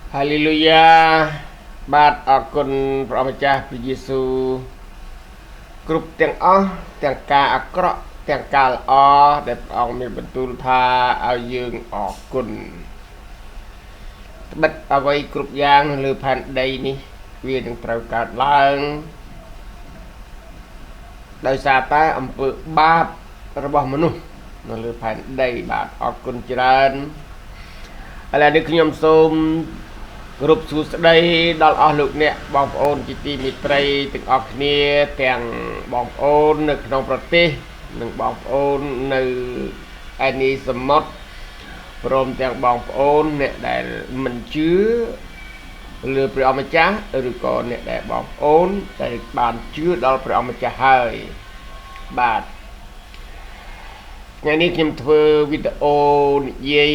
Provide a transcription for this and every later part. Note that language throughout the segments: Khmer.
Haleluya.បាទអរគុណព្រះម្ចាស់ព្រះយេស៊ូវគ្រប់ទាំងអស់ទាំងការអាក្រក់ទាំងការល្អដែលព្រះអង្គមានបន្ទូលថាឲ្យយើងអរគុណត្បិតអ្វីគ្រប់យ៉ាងនៅលើផែនដីនេះវានឹងត្រូវកើតឡើងដោយសារតែអំពើបាបរបស់មនុស្សនៅលើផែនដីបាទអរគុណច្រើនឥឡូវនេះខ្ញុំសូមគោរពសួស្តីដល់អស់លោកអ្នកបងប្អូនជាទីមេត្រីទាំងអស់គ្នាទាំងបងប្អូននៅក្នុងប្រទេសនិងបងប្អូននៅឯនីសមុទ្រព្រមទាំងបងប្អូនអ្នកដែលមិនជឿលើព្រះអម្ចាស់ឬក៏អ្នកដែលបងប្អូនដែលបានជឿដល់ព្រះអម្ចាស់ហើយបាទថ្ងៃនេះខ្ញុំធ្វើវីដេអូនិយាយ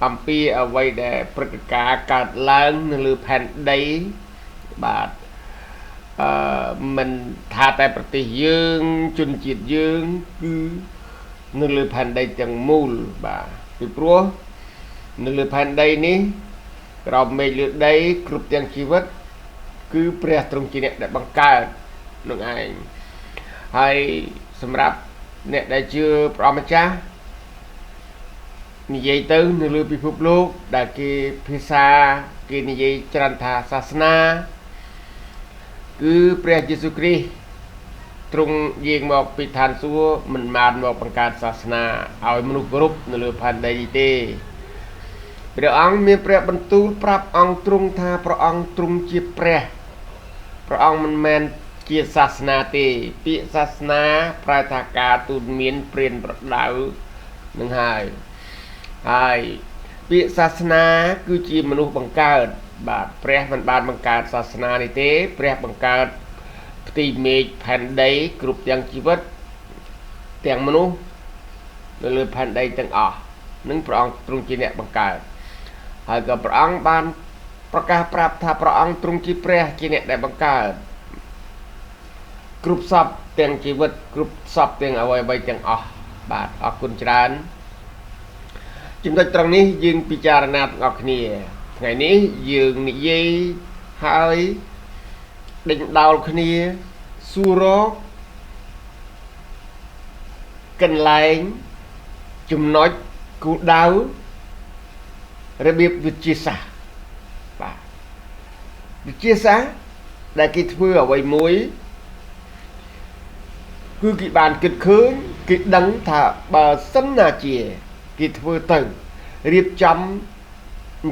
អំពីអ្វីដែលព្រឹត្តិការណ៍កើតឡើងនៅលើផែនដីបាទមិនថាតែប្រទេសយើងជនជាតិយើងគឺនៅលើផែនដីទាំងមូលបាទពីព្រោះនៅលើផែនដីនេះក្រោមមេឃលើដីគ្រប់ទាំងជីវិតគឺព្រះទ្រង់ជាអ្នកដែលបង្កើតនឹងឯងហើយសម្រាប់អ្នកដែលជឿព្រះម្ចាស់និយាយទៅនៅលើពិភពលោកដែលគេភាសាគេនិយាយច្រើនថាសាសនាគឺព្រះយេស៊ូវគ្រីស្ទទ្រង់យាងមកពីឋានសួគ៌មិនបានមកបង្កើតសាសនាឲ្យមនុស្សគ្រប់នៅលើផែនដីនេះទេព្រះអង្គមានព្រះបន្ទូលប្រាប់អង្គទ្រង់ថាព្រះអង្គទ្រង់ជាព្រះអង្គមិនមែនជាសាសនាទេពាក្យសាសនាប្រែថាការទូតមានព្រានប្រដៅនឹងហើយពាក្យសាសនាគឺជាមនុស្សបង្កើតបាទព្រះមិនបានបង្កើតសាសនានេះទេព្រះបង្កើតផ្ទៃមេឃផែនដីគ្រប់ទាំងជីវិតទាំងមនុស្សនៅលើផែនដីទាំងអស់នឹងព្រះអង្គទ្រង់ជាអ្នកបង្កើតហើយក៏ព្រះអង្គបានប្រកាសប្រាប់ថាព្រះអង្គទ្រង់ជាព្រះជាអ្នកដែលបង្កើតគ្រប់សពទាំងជីវិតគ្រប់សពទាំងអ្វីៗទាំងអស់បាទអរគុណច្រើនចំណុចត្រង់នេះយើងពិចារណាទាំងអស់គ្នាថ្ងៃនេះយើងនិយាយហើយដេញដោលគ្នាសួររកកន្លែងចំណុចគោលដៅរបៀបវិទ្យាសាស្ត្របាទវិទ្យាសាស្ត្រដែលគេធ្វើអ្វីមួយគឺគេបានគិតឃើញគេដឹងថាបើសិនណាជាគេធ្វើទៅរៀបចំ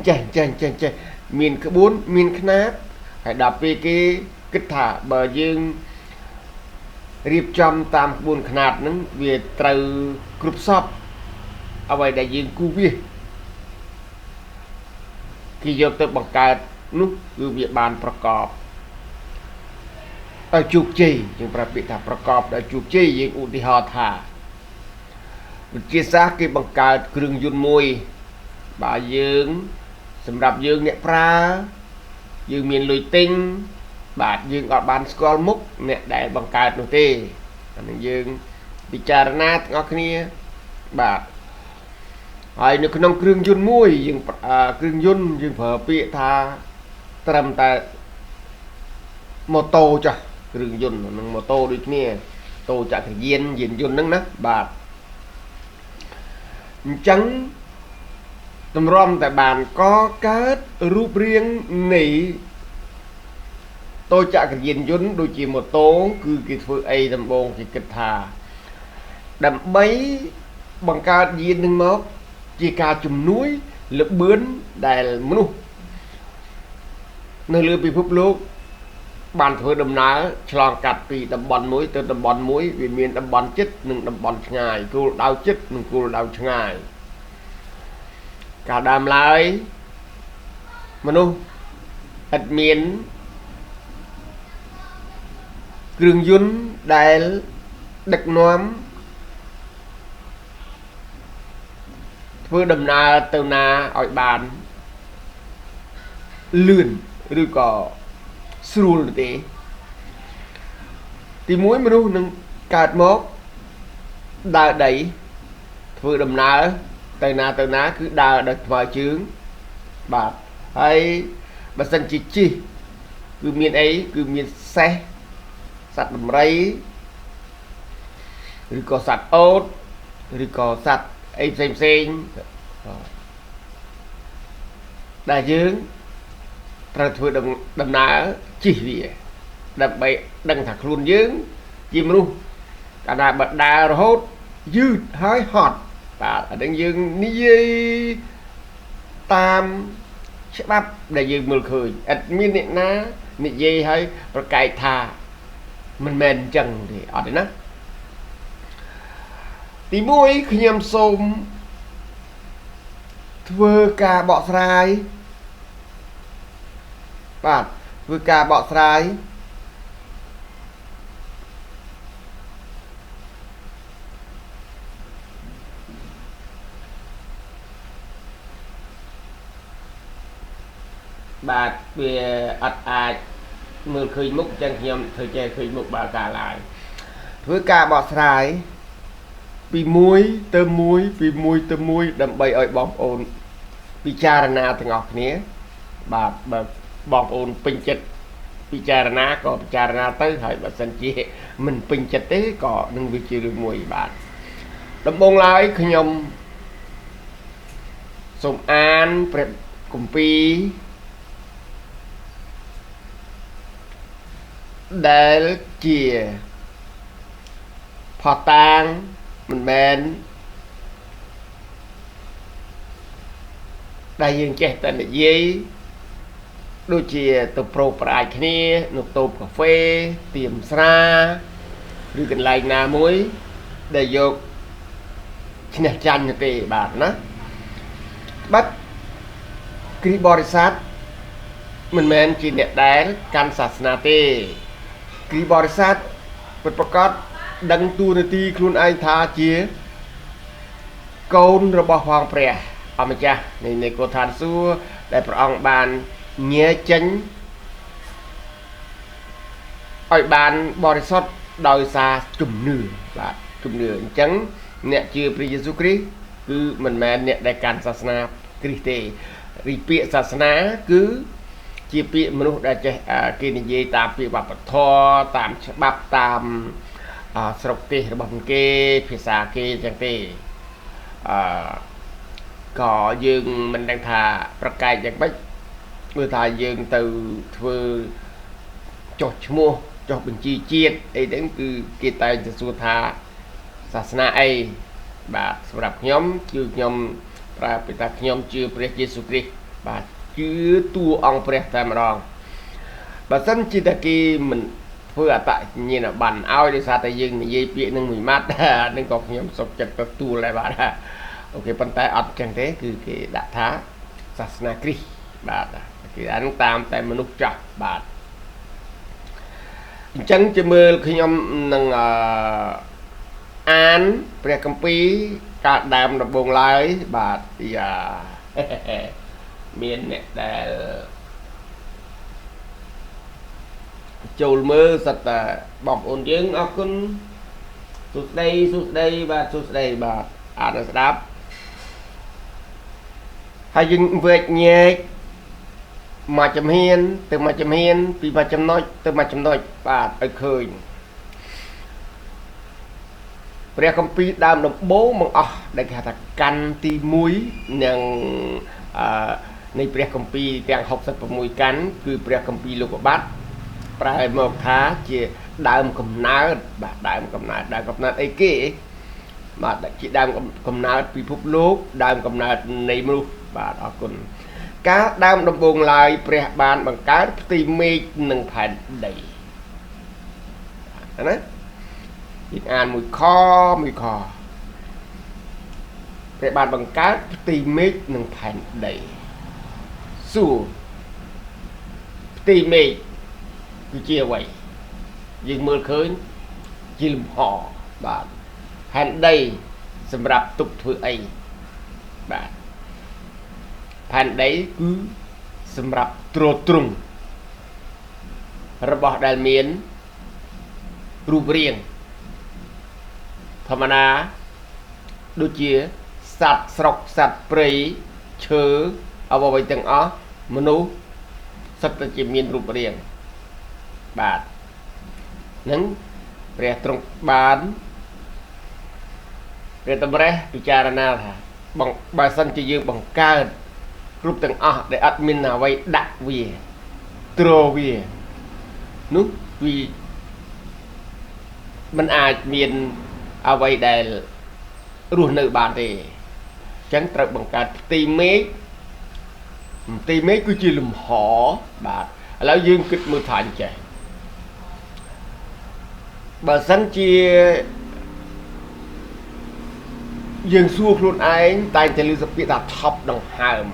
ចេះមានក្បួនមានខ្នាតហើយដល់ពេលគេគិតថាបើយើងរៀបចំតាមក្បួនខ្នាតហ្នឹងវាត្រូវគ្រប់សពអ្វីដែលយើងគូវាគេយកទៅបង្កើតនោះគឺវាបានប្រកបឲ្យជោគជ័យយើងប្រើពាក្យថាប្រកបដោយជោគជ័យយើងឧទាហរណ៍ថាវិទ្យាសាស្ត្រគេបង្កើតគ្រឿងយន្តមួយបើយើងសម្រាប់យើងអ្នកប្រើយើងមានលុយទិញបាទយើងអត់បានស្គាល់មុខអ្នកដែលបង្កើតនោះទេអានឹងយើងពិចារណាទាំងអស់គ្នាបាទហើយនៅក្នុងគ្រឿងយន្តមួយយើងគ្រឿងយន្តយើងប្រើពាក្យថាត្រឹមតែម៉ូតូចាស់គ្រឿងយន្តនឹងម៉ូតូដូចគ្នាតូចក្រយានយានយន្តហ្នឹងណាបាទអញ្ចឹងតម្រាំតែបានកកើតរូបរាងនៃតូចក្រយានយន្តដូចជាម៉ូតូគឺគេធ្វើអីដំបូងគេគិតថាដើម្បីបង្កើតយាននឹងមកជាការជំនួយលបឿនដែលមនុស្សនៅលើពិភពលោកបានធ្វើដំណើរឆ្លងកាត់ពីតំបន់មួយទៅតំបន់មួយវាមានតំបន់ជិតនិងតំបន់ឆ្ងាយគោលដៅជិតនិងគោលដៅឆ្ងាយកាលដើមឡើយមនុស្សឥតមានគ្រឿងយន្តដែលដឹកនាំធ្វើដំណើរទៅណាឲ្យបានលឿនឬក៏ស្រួលទេទីមួយមនុស្សនឹងកើតមកដើរដីធ្វើដំណើរទៅណាគឺដើរដោយថ្មើរជើងបាទ ហើយបើសិនជាជីគឺមានអីគឺមានសេះសត្វដំរីឬក៏សត្វអូតឬក៏សត្វអីផ្សេងដែលយើងត្រូវធ្វើដំណើរជិះវាដើម្បីដឹងថាខ្លួនយើងជាមនុស្សកាលណាបើដើររហូតយឺតហើយហត់បាទអានឹងយើងនិយាយតាមច្បាប់ដែលយើងមើលឃើញអត់មានអ្នកណានិយាយឲ្យប្រកែកថាមិនមែនអញ្ចឹងទេអត់ទេណាទី1ខ្ញុំសូមធ្វើការបកស្រាយបាទធ្វើការបកស្រាយបាទវាអត់អាចមើលឃើញមុខចឹងខ្ញុំធ្វើចេះឃើញមុខបើកាឡាយធ្វើការបកស្រាយពី1ទៅ1ពី1ទៅ1ដើម្បីឲ្យបងប្អូនពិចារណាទាំងអស់គ្នាបាទបើបងប្អូនពេញចិត្តពិចារណាក៏ពិចារណាទៅហើយបើសិនជាមិនពេញចិត្តទេក៏នឹងវាជារឿងមួយបាទដំបូងឡើយខ្ញុំសូមអានព្រះគម្ពីរដែលជាផតាងមិនមែនដែលយើងចេះតែនិយាយដូចជាទៅប្រូប្រាជ្ញគ្នានៅតូបកាហ្វេទៀមស្រាឬកន្លែងណាមួយដែលយកឈ្នះចាញ់ទេបាទណាបាត់គ្រីស្ទបរិស័ទមិនមែនជាអ្នកដែលកាន់សាសនាទេគ្រីស្ទបរិស័ទពិតប្រាកដដឹងទូនាទីខ្លួនឯងថាជាកូនរបស់ផងព្រះអម្ចាស់នៃនគរឋានសួគ៌ដែលព្រះអង្គបានញែកចេញឲ្យបានបរិសុទ្ធដោយសារជំនឿបាទជំនឿអញ្ចឹងអ្នកជឿព្រះយេស៊ូវគ្រីស្ទគឺមិនមែនអ្នកដែលកាន់សាសនាគ្រីស្ទទេរីពាក្យសាសនាគឺជាពាក្យមនុស្សដែលចេះគេនិយាយតាមពាក្យវប្បធម៌តាមច្បាប់តាមស្រុកទេសរបស់គេភាសាគេអញ្ចឹងទេក៏យើងមិនដឹងថាប្រកែកយ៉ាងម៉េចព្រោះថាយើងទៅធ្វើចុះឈ្មោះចុះបញ្ជីជាតិអីហ្នឹងគឺគេតែងទៅសួរថាសាសនាអីបាទសម្រាប់ខ្ញុំគឺខ្ញុំប្រើពាក្យថាខ្ញុំជឿព្រះយេស៊ូវគ្រីស្ទបាទជឿតួអង្គព្រះតែម្ដងបើសិនជាតែគេមិនធ្វើអត្តញ្ញាណប័ណ្ណឲ្យដោយសារតែយើងនិយាយពាក្យនឹងមួយម៉ាត់ហ្នឹងក៏ខ្ញុំសុខចិត្តទទួលដែរបាទអូខេប៉ុន្តែអត់ចឹងទេគឺគេដាក់ថាសាសនាគ្រីស្ទបាទគេអានឹងតាមតែមនុស្សចាស់បាទអញ្ចឹងជាមើលខ្ញុំនឹងអានព្រះគម្ពីរកាលដើមដំបូងឡើយបាទយ៉ាមានអ្នកដែលចូលមើលសិតតែបងប្អូនយើងអរគុណសួស្ដីបាទសួស្ដីបាទអានស្ដាប់ហើយយើងវែកញែកមួយចំហៀនទៅមួយចំហៀនពីមួយចំណុចទៅមួយចំណុចបាទឲ្យឃើញព្រះគម្ពីរដើមដំបូងមកអស់ដែលគេហៅថាកាន់ទី1និងនៃព្រះគម្ពីរទាំង66កាន់គឺព្រះគម្ពីរលោកុបាទប្រែមកថាជាដើមកំណើតបាទដើមកំណើតអីគេបាទជាដើមកំណើតពិភពលោកដើមកំណើតនៃមនុស្សបាទអរគុណកាលដើមដំបូងឡើយព្រះបានបង្កើតផ្ទៃមេឃនិងផែនដីណាយើងអានមួយខព្រះបានបង្កើតផ្ទៃមេឃនិងផែនដីសួរផ្ទៃមេឃគឺជាអ្វីយើងមើលឃើញជាលំហបាទផែនដីសម្រាប់ទុកធ្វើអីបាទផែនដីគឺសម្រាប់ទ្រទ្រង់របស់ដែលមានរូបរាងធម្មតាដូចជាសត្វស្រុកសត្វព្រៃឈើអ្វីទាំងអស់ មនុស្សសិតតែជាមានរូបរាងបាទនឹងព្រះទ្រង់បានព្រះតម្រេះពិចារណាថាបើសិនជាយើងបង្កើតគ្រប់ទាំងអស់ដែលអត់មានអ្វីដាក់វាទ្រវានោះវាមិនអាចមានអ្វីដែលរស់នៅបានទេអញ្ចឹងត្រូវបង្កើតផ្ទៃមេឃគឺជាលំហបាទឥឡូវយើងគិតមើលថាអញ្ចេះបើសិនជាយើងសួរខ្លួនឯងតែងតែលើសពាក្យថាថប់ដង្ហើម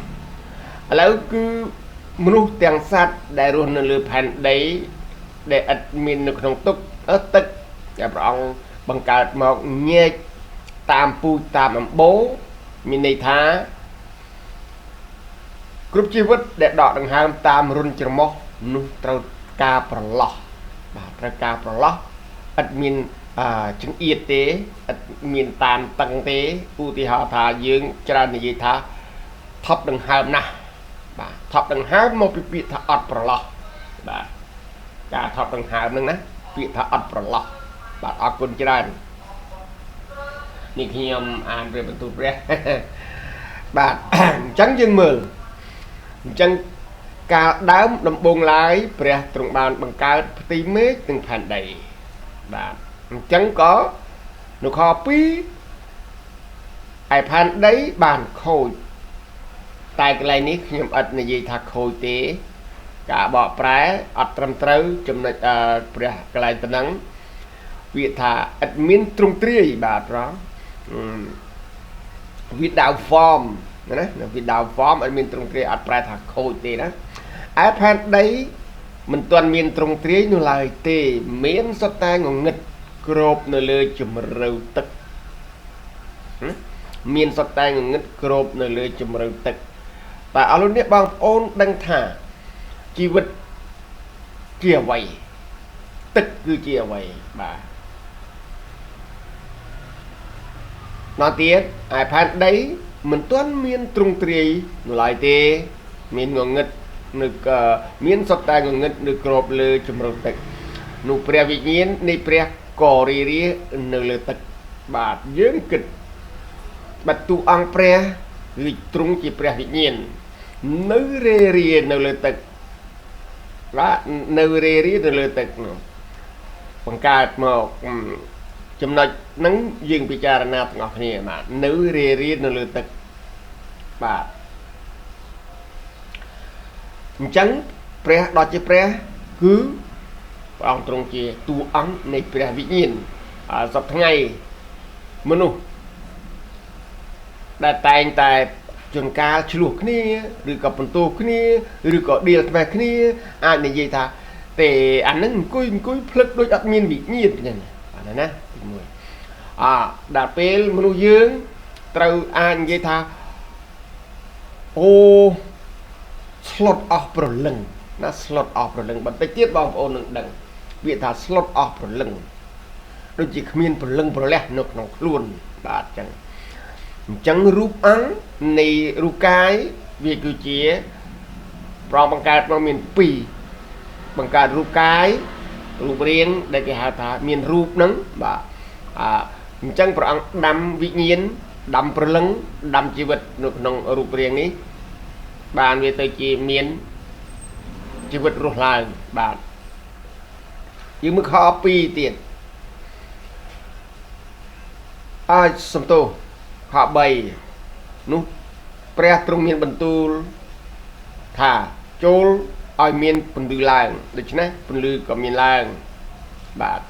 ឥឡូវគឺមនុស្សទាំងសត្វដែលរស់នៅលើផែនដីដែលឥតមាននៅក្នុងទឹកដែលព្រះអង្គបង្កើតមកញែកតាមពូជតាមអំបូរមានន័យថាគ្រប់ជីវិតដែលដកដង្ហើមតាមរុនច្រមុះនោះត្រូវការប្រឡោះបាទត្រូវការប្រឡោះឥតមានចង្អៀតទេឥតមានតាមតឹងទេឧទាហរណ៍ថាយើងច្រើននិយាយថាថប់ដង្ហើមណាស់បាទថប់ដង្ហើមមកពីពាក្យថាអត់ប្រឡោះបាទការថប់ដង្ហើមហ្នឹងណាពាក្យថាអត់ប្រឡោះបាទអរគុណច្រើននេះខ្ញុំអានព្រះបន្ទូលព្រះបាទអញ្ចឹងយើងមើលអញ្ចឹងកាលដើមដំបូងឡើយព្រះទ្រង់បានបង្កើតផ្ទៃមេឃនិងផែនដីបាទអញ្ចឹងក៏នៅខ2ឯផែនដីបានខូចតែកន្លែងនេះខ្ញុំអត់និយាយថាខូចទេការបកប្រែអត់ត្រឹមត្រូវចំណុចព្រះកន្លែងប៉ុណ្ណឹងវាថាឥតមានទ្រង់ទ្រាយបាទប្រងwithout form ណា without form អត់មានទ្រង់ទ្រាយអត់ប្រែថាខូចទេណាឯផែនដីមិនទាន់មានទ្រង់ទ្រាយនោះឡើយទេមានសុទ្ធតែងងឹតគ្របនៅលើជម្រៅទឹកមានសុទ្ធតែងងឹតគ្របនៅលើជម្រៅទឹកតែអរលោកអ្នកបងប្អូនដឹងថាជីវិតជាអ្វីទឹកគឺជាអ្វីបាទដល់ទៀតឯផែនដីមិនទាន់មានទ្រង់ទ្រាយនៅឡើយទេមានងងឹតនៅមានសុទ្ធតែងងឹតនៅគ្របលើជម្រៅទឹកនោះព្រះវិញ្ញាណនៃព្រះក៏រីរានៅលើទឹកបាទយើងគិតបាត់ទូអង្គព្រះគឺទ្រង់ជាព្រះវិញ្ញាណនៅរេរានៅលើទឹកបាទនៅរេរានៅលើទឹកនោះបង្កើតមកចំណុចហ្នឹងយើងពិចារណាទាំងអស់គ្នាបាទនៅរេរានៅលើទឹកបាទអញ្ចឹងព្រះដ៏ជាព្រះគឺព្រះអង្គទ្រង់ជាតួអង្គនៃព្រះវិញ្ញាណសពថ្ងៃមនុស្សដែលតែងតែជួនកាលឆ្លោះគ្នាឬក៏បន្ទោសគ្នាឬក៏ដៀលថ្មីគ្នាអាចនិយាយថាទេអានឹងអង្គុយភ្លឹកដូចអត់មានវិញ្ញាណចឹងបាទណាទី1ដល់ពេលមនុស្សយើងត្រូវអាចនិយាយថាអូស្លុតអស់ព្រលឹងណាស្លុតអស់ព្រលឹងបន្តិចទៀតបងប្អូននឹងដឹងវាថាស្លុតអស់ព្រលឹងដូចជាគ្មានព្រលឹងប្រលះនៅក្នុងខ្លួនបាទចឹងអញ្ចឹងរូបអង្គនៃរូបកាយវាគឺជាប្រងបង្កើតមកមាន2បង្កើតរូបកាយរូបរាងដែលគេហៅថាមានរូបហ្នឹងបាទអញ្ចឹងព្រះអង្គដាំវិញ្ញាណដាំព្រលឹងដាំជីវិតនៅក្នុងរូបរាងនេះបានវាទៅជាមានជីវិតរស់ឡើងបាទយើងមើលខ2ទៀតសំទោសខ3នោះព្រះទ្រង់មានបន្ទូលថាចូលឲ្យមានពន្លឺឡើងដូច្នេះពន្លឺក៏មានឡើងបាទ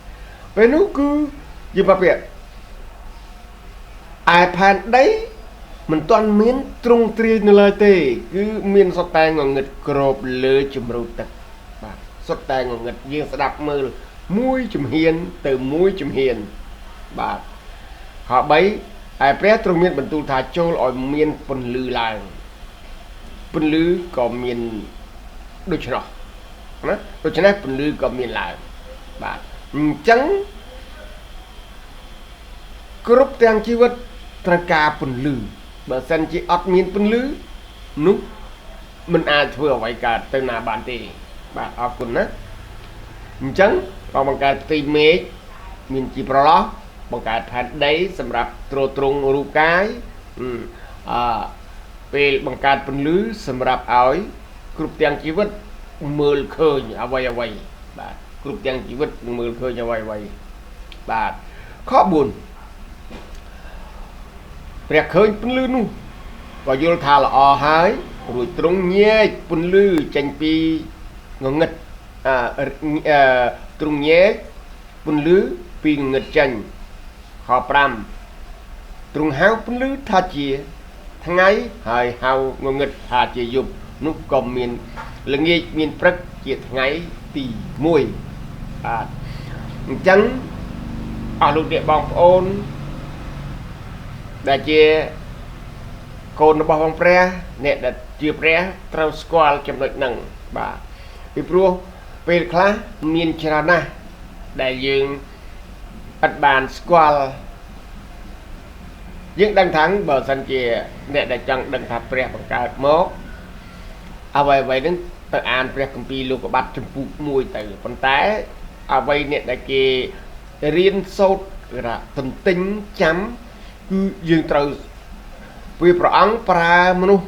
ពេលនោះគឺយើងប្រាប់ឯផែនដីមិនទាន់មានទ្រង់ទ្រាយនៅឡើយទេគឺមានសុទ្ធតែងងឹតគ្របលើជំរៅទឹកបាទសុទ្ធតែងងឹតយើងស្ដាប់មើលមួយជំហានទៅមួយជំហានបាទខ3ឯព្រះទ្រង់មានបន្ទូលថាចូលឲ្យមានពន្លឺឡើងពន្លឺក៏មានដូច្នោះណាដូច្នេះពន្លឺក៏មានឡើងបាទអញ្ចឹងគ្រប់ទាំងជីវិតត្រូវការពន្លឺបើសិនជាអត់មានពន្លឺនោះ មិនអាចធ្វើអ្វីកើតទៅណាបានទេបាទអរគុណណាអញ្ចឹងក៏បង្កើតផ្ទៃមេឃមានជាប្រឡោះបង្កើតផែនដីសម្រាប់ទ្រទ្រង់រូបកាយពេលបង្កើតពន្លឺសម្រាប់ឲ្យគ្រប់ទាំងជីវិតមើលឃើញអ្វីអ្វីបាទគ្រប់ទាំងជីវិតមើលឃើញអ្វីអ្វីបាទខ4ព្រះឃើញពន្លឺនោះក៏យល់ថាល្អហើយរួចទ្រង់ញែកពន្លឺចេញពីងងឹតទ្រង់ញែកពន្លឺពីងងឹតចេញខ5ទ្រង់ហៅពន្លឺថាជាថ្ងៃហើយហៅងងឹតថាជាយប់នោះក៏មានល្ងាចមានព្រឹកជាថ្ងៃទី1បាទអញ្ចឹងអស់លោកអ្នកបងប្អូនដែលជាកូនរបស់ព្រះព្រះអ្នកដែលជាព្រះត្រូវស្គាល់ចំណុចហ្នឹងបាទពីព្រោះពេលខ្លះមានច្រើនណាស់ដែលយើងអត់បានស្គាល់យើងដឹងថាបើសិនជាអ្នកដែលចង់ដឹងថាព្រះបង្កើតមកអ្វីអ្វីហ្នឹងទៅអានព្រះគម្ពីរលោកុបាទចំពុក1ទៅប៉ុន្តែអ្វីអ្នកដែលគេរៀនសូត្រគេថាទន្ទិញចាំគឺយើងត្រូវពីព្រះអង្គប្រើមនុស្ស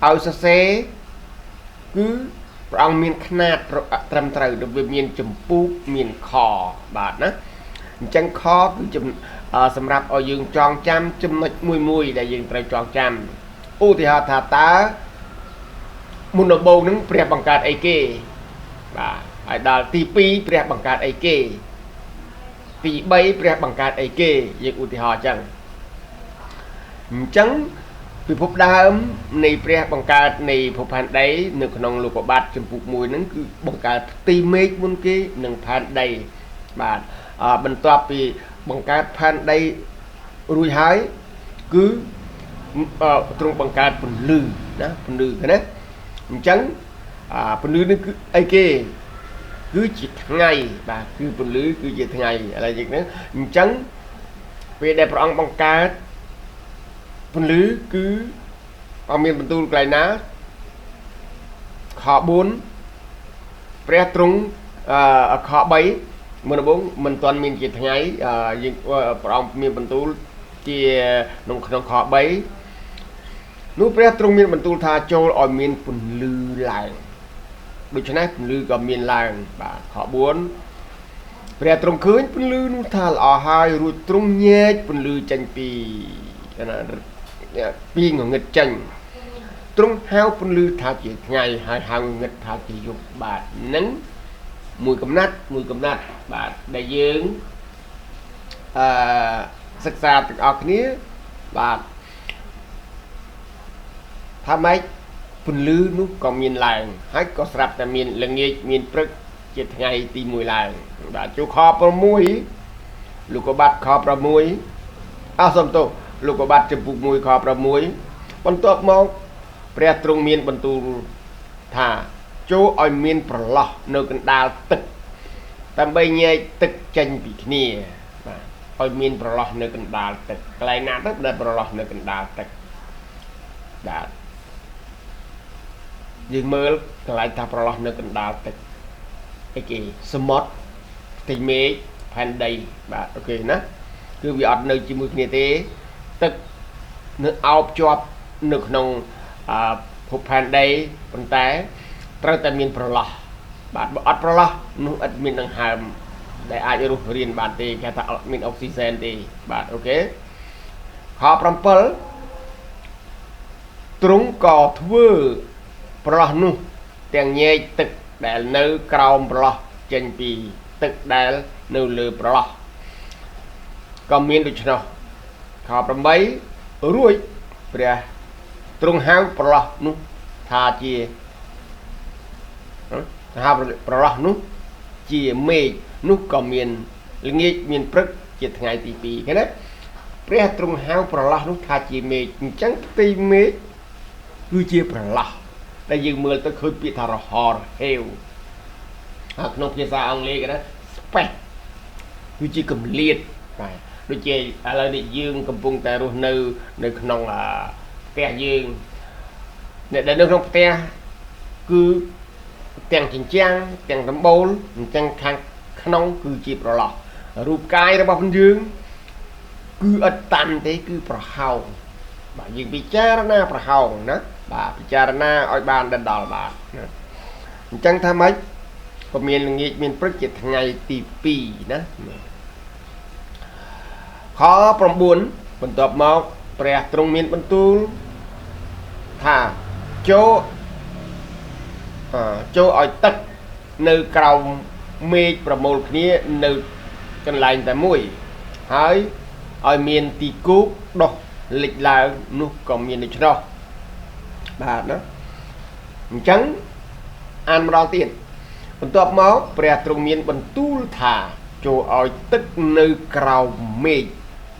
ឲ្យសរសេរគឺព្រះអង្គមានຂ្នាតត្រឹមត្រូវដូចវាមានចំពុកមានខបាទណាអញ្ចឹងខគឺសម្រាប់ឲ្យយើងចងចាំចំណុចមួយដែលយើងត្រូវចងចាំឧទាហរណ៍ថាតើមុនដំបូងហ្នឹងព្រះបង្កើតអីគេបាទហើយដល់ទី2ព្រះបង្កើតអីគេទី3ព្រះបង្កើតអីគេយើងឧទាហរណ៍អញ្ចឹងពិភពដើមនៃព្រះបង្កើតនៃភពផែនដីនៅក្នុងលោកុបាទចំពុក1ហ្នឹងគឺបង្កើតផ្ទៃមេឃមុនគេនិងផែនដីបាទបន្ទាប់ពីបង្កើតផែនដីរួចហើយគឺទ្រង់បង្កើតពន្លឺណាពន្លឺណាអញ្ចឹងពន្លឺនេះគឺអីគេគឺជាថ្ងៃបាទគឺពន្លឺគឺជាថ្ងៃឥឡូវយើងហ្នឹងអញ្ចឹងពេលដែលព្រះអង្គបង្កើតពន្លឺគឺអត់មានបន្ទូលកន្លែងណាខ4ព្រះទ្រង់ខ3មុនដំបូងមិនទាន់មានជាថ្ងៃយើងព្រះអង្គមានបន្ទូលជាក្នុងខ3នោះព្រះទ្រង់មានបន្ទូលថាចូលឲ្យមានពន្លឺឡើងដូច្នេះពន្លឺក៏មានឡើងបាទខ4ព្រះទ្រង់ឃើញពន្លឺនោះថាល្អហើយរួចទ្រង់ញែកពន្លឺចេញពីងងឹតចេញទ្រង់ហៅពន្លឺថាជាថ្ងៃហើយហៅងឹតថាជាយប់បាទនឹងមួយកំណាត់បាទដែលយើងសិក្សាទាំងអស់គ្នាបាទថាម៉េចពន្លឺនោះក៏មានឡើងហើយក៏ស្រាប់តែមានល្ងាចមានព្រឹកជាថ្ងៃទី1ឡើងបាទចូលខ6លោកុបាទខ6សុំទោសលោកុបាទចំពុក1ខ6បន្ទាប់មកព្រះទ្រង់មានបន្ទូលថាចូលឲ្យមានប្រឡោះនៅកណ្ដាលទឹកដើម្បីញែកទឹកចេញពីគ្នាបាទឲ្យមានប្រឡោះនៅកណ្ដាលទឹកកន្លែងណាទៅដែលប្រឡោះនៅកណ្ដាលទឹកបាទយើងមើលកន្លែងថាប្រឡោះនៅកណ្ដាលទឹកអីគេសមុទ្រផ្ទៃមេឃផែនដីបាទអូខេណាគឺវាអត់នៅជាមួយគ្នាទេទឹកនៅអោបជាប់នៅក្នុងភពផែនដីប៉ុន្តែត្រូវតែមានប្រឡោះបាទបើអត់ប្រឡោះនោះអត់មានដង្ហើមដែលអាចរស់រានបានទេគេថាអត់មានអុកស៊ីសែនទេបាទអូខេខ7ទ្រង់ក៏ធ្វើប្រឡោះនោះទាំងញែកទឹកដែលនៅក្រោមប្រឡោះចេញពីទឹកដែលនៅលើប្រឡោះក៏មានដូច្នោះខ8រួចព្រះទ្រង់ហៅប្រឡោះនោះថាជាប្រឡោះនោះជាមេឃនោះក៏មានល្ងាចមានព្រឹកជាថ្ងៃទី2ឃើញទេព្រះទ្រង់ហៅប្រឡោះនោះថាជាមេឃអញ្ចឹងផ្ទៃមេឃគឺជាប្រឡោះដែលយើងមើលទៅឃើញពាក្យថារហរហេវក្នុងភាសាអង់គ្លេសគេថា space គឺជាកម្លាតបាទដូចជាឥឡូវនេះយើងកំពុងតែរស់នៅក្នុងផ្ទះយើង អ្នកដែលនៅក្នុងផ្ទះគឺទាំងចិញ្ចាំងទាំងដំបូលអញ្ចឹងខាងក្នុងគឺជាប្រឡោះរូបកាយរបស់យើងគឺអត់តាន់ទេគឺប្រហោងបាទយើងពិចារណាប្រហោងណាបាទពិចារណាឲ្យបានដណ្ដល់បាទណាអញ្ចឹងថាម៉េចក៏មានល្ងាចមានព្រឹកជាថ្ងៃទី2ណាខ9បន្ទាប់មកព្រះទ្រង់មានបន្ទូលថាចូលឲ្យទឹកនៅក្រោមមេឃប្រមូលគ្នានៅកន្លែងតែមួយហើយឲ្យមានទីគោកដុះលិចឡើងនោះក៏មានដូច្នោះបាទណាអញ្ចឹងអានម្ដងទៀតបន្ទាប់មកព្រះទ្រង់មានបន្ទូលថាចូលឲ្យទឹកនៅក្រោមមេឃ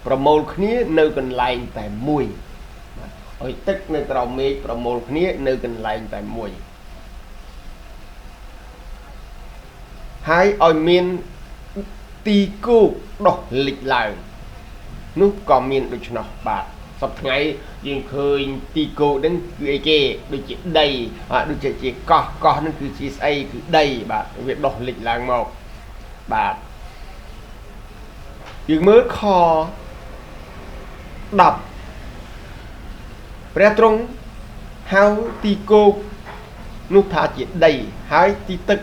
ប្រមូលគ្នានៅកន្លែងតែមួយឲ្យទឹកនៅក្រោមមេឃប្រមូលគ្នានៅកន្លែងតែមួយហើយឲ្យមានទីគោកដុះលិចឡើងនោះក៏មានដូច្នោះបាទសប្តាហ៍ថ្ងៃយើងឃើញទីគោកហ្នឹងគឺអីគេដូចជាដីដូចជាកោះហ្នឹងគឺជាស្អីគឺដីបាទវាដុះលិចឡើងមកបាទយើងមើលខ10ព្រះទ្រង់ហៅទីគោកនោះថាជាដីហើយទីទឹក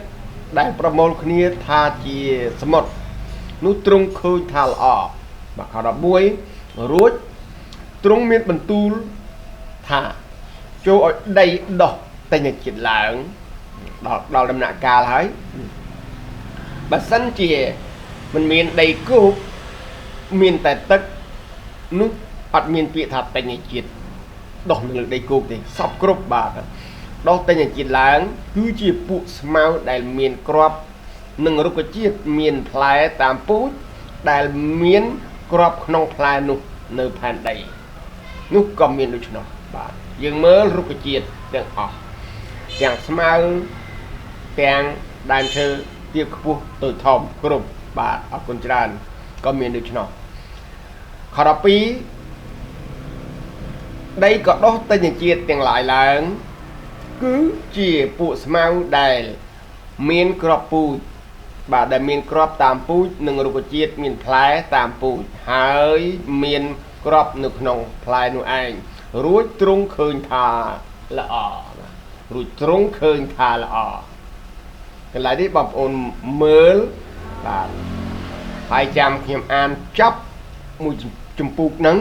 ដែលប្រមូលគ្នាថាជាសមុទ្រនោះទ្រង់ឃើញថាល្អបាទខ11រួចទ្រង់មានបន្ទូលថាចូលឲ្យដីដុះតែញជាតិឡើងដល់ដំណាក់កាលហើយបើសិនជាមិនមានដីគោកមានតែទឹកនោះអត់មានពាក្យថាតែញជាតិដុះនៅលើដីគោកទេសពគ្រប់បាទដុះតែញជាតិឡើងគឺជាពួកស្មៅដែលមានគ្រាប់និងរុក្ខជាតិមានផ្លែតាមពូជដែលមានគ្រាប់ក្នុងផ្លែនោះនៅផែនដីនោះក៏មានដូច្នោះបាទយើងមើលរុក្ខជាតិទាំងអស់ទាំងស្មៅទាំងដើមឈើទាបខ្ពស់តូចធំគ្រប់បាទអរគុណច្រើនក៏មានដូច្នោះខ12ដីក៏ដុះតែញជាតិទាំងឡាយឡើងគឺជាពួកស្មៅដែលមានគ្រាប់ពូជបាទដែលមានគ្រាប់តាមពូជនិងរុក្ខជាតិមានផ្លែតាមពូជហើយមានគ្រាប់នៅក្នុងផ្លែនោះឯងរួចទ្រង់ឃើញថាល្អរួចទ្រង់ឃើញថាល្អកន្លែងនេះបងប្អូនមើលបាទហើយចាំខ្ញុំអានចប់មួយចម្ពោះហ្នឹង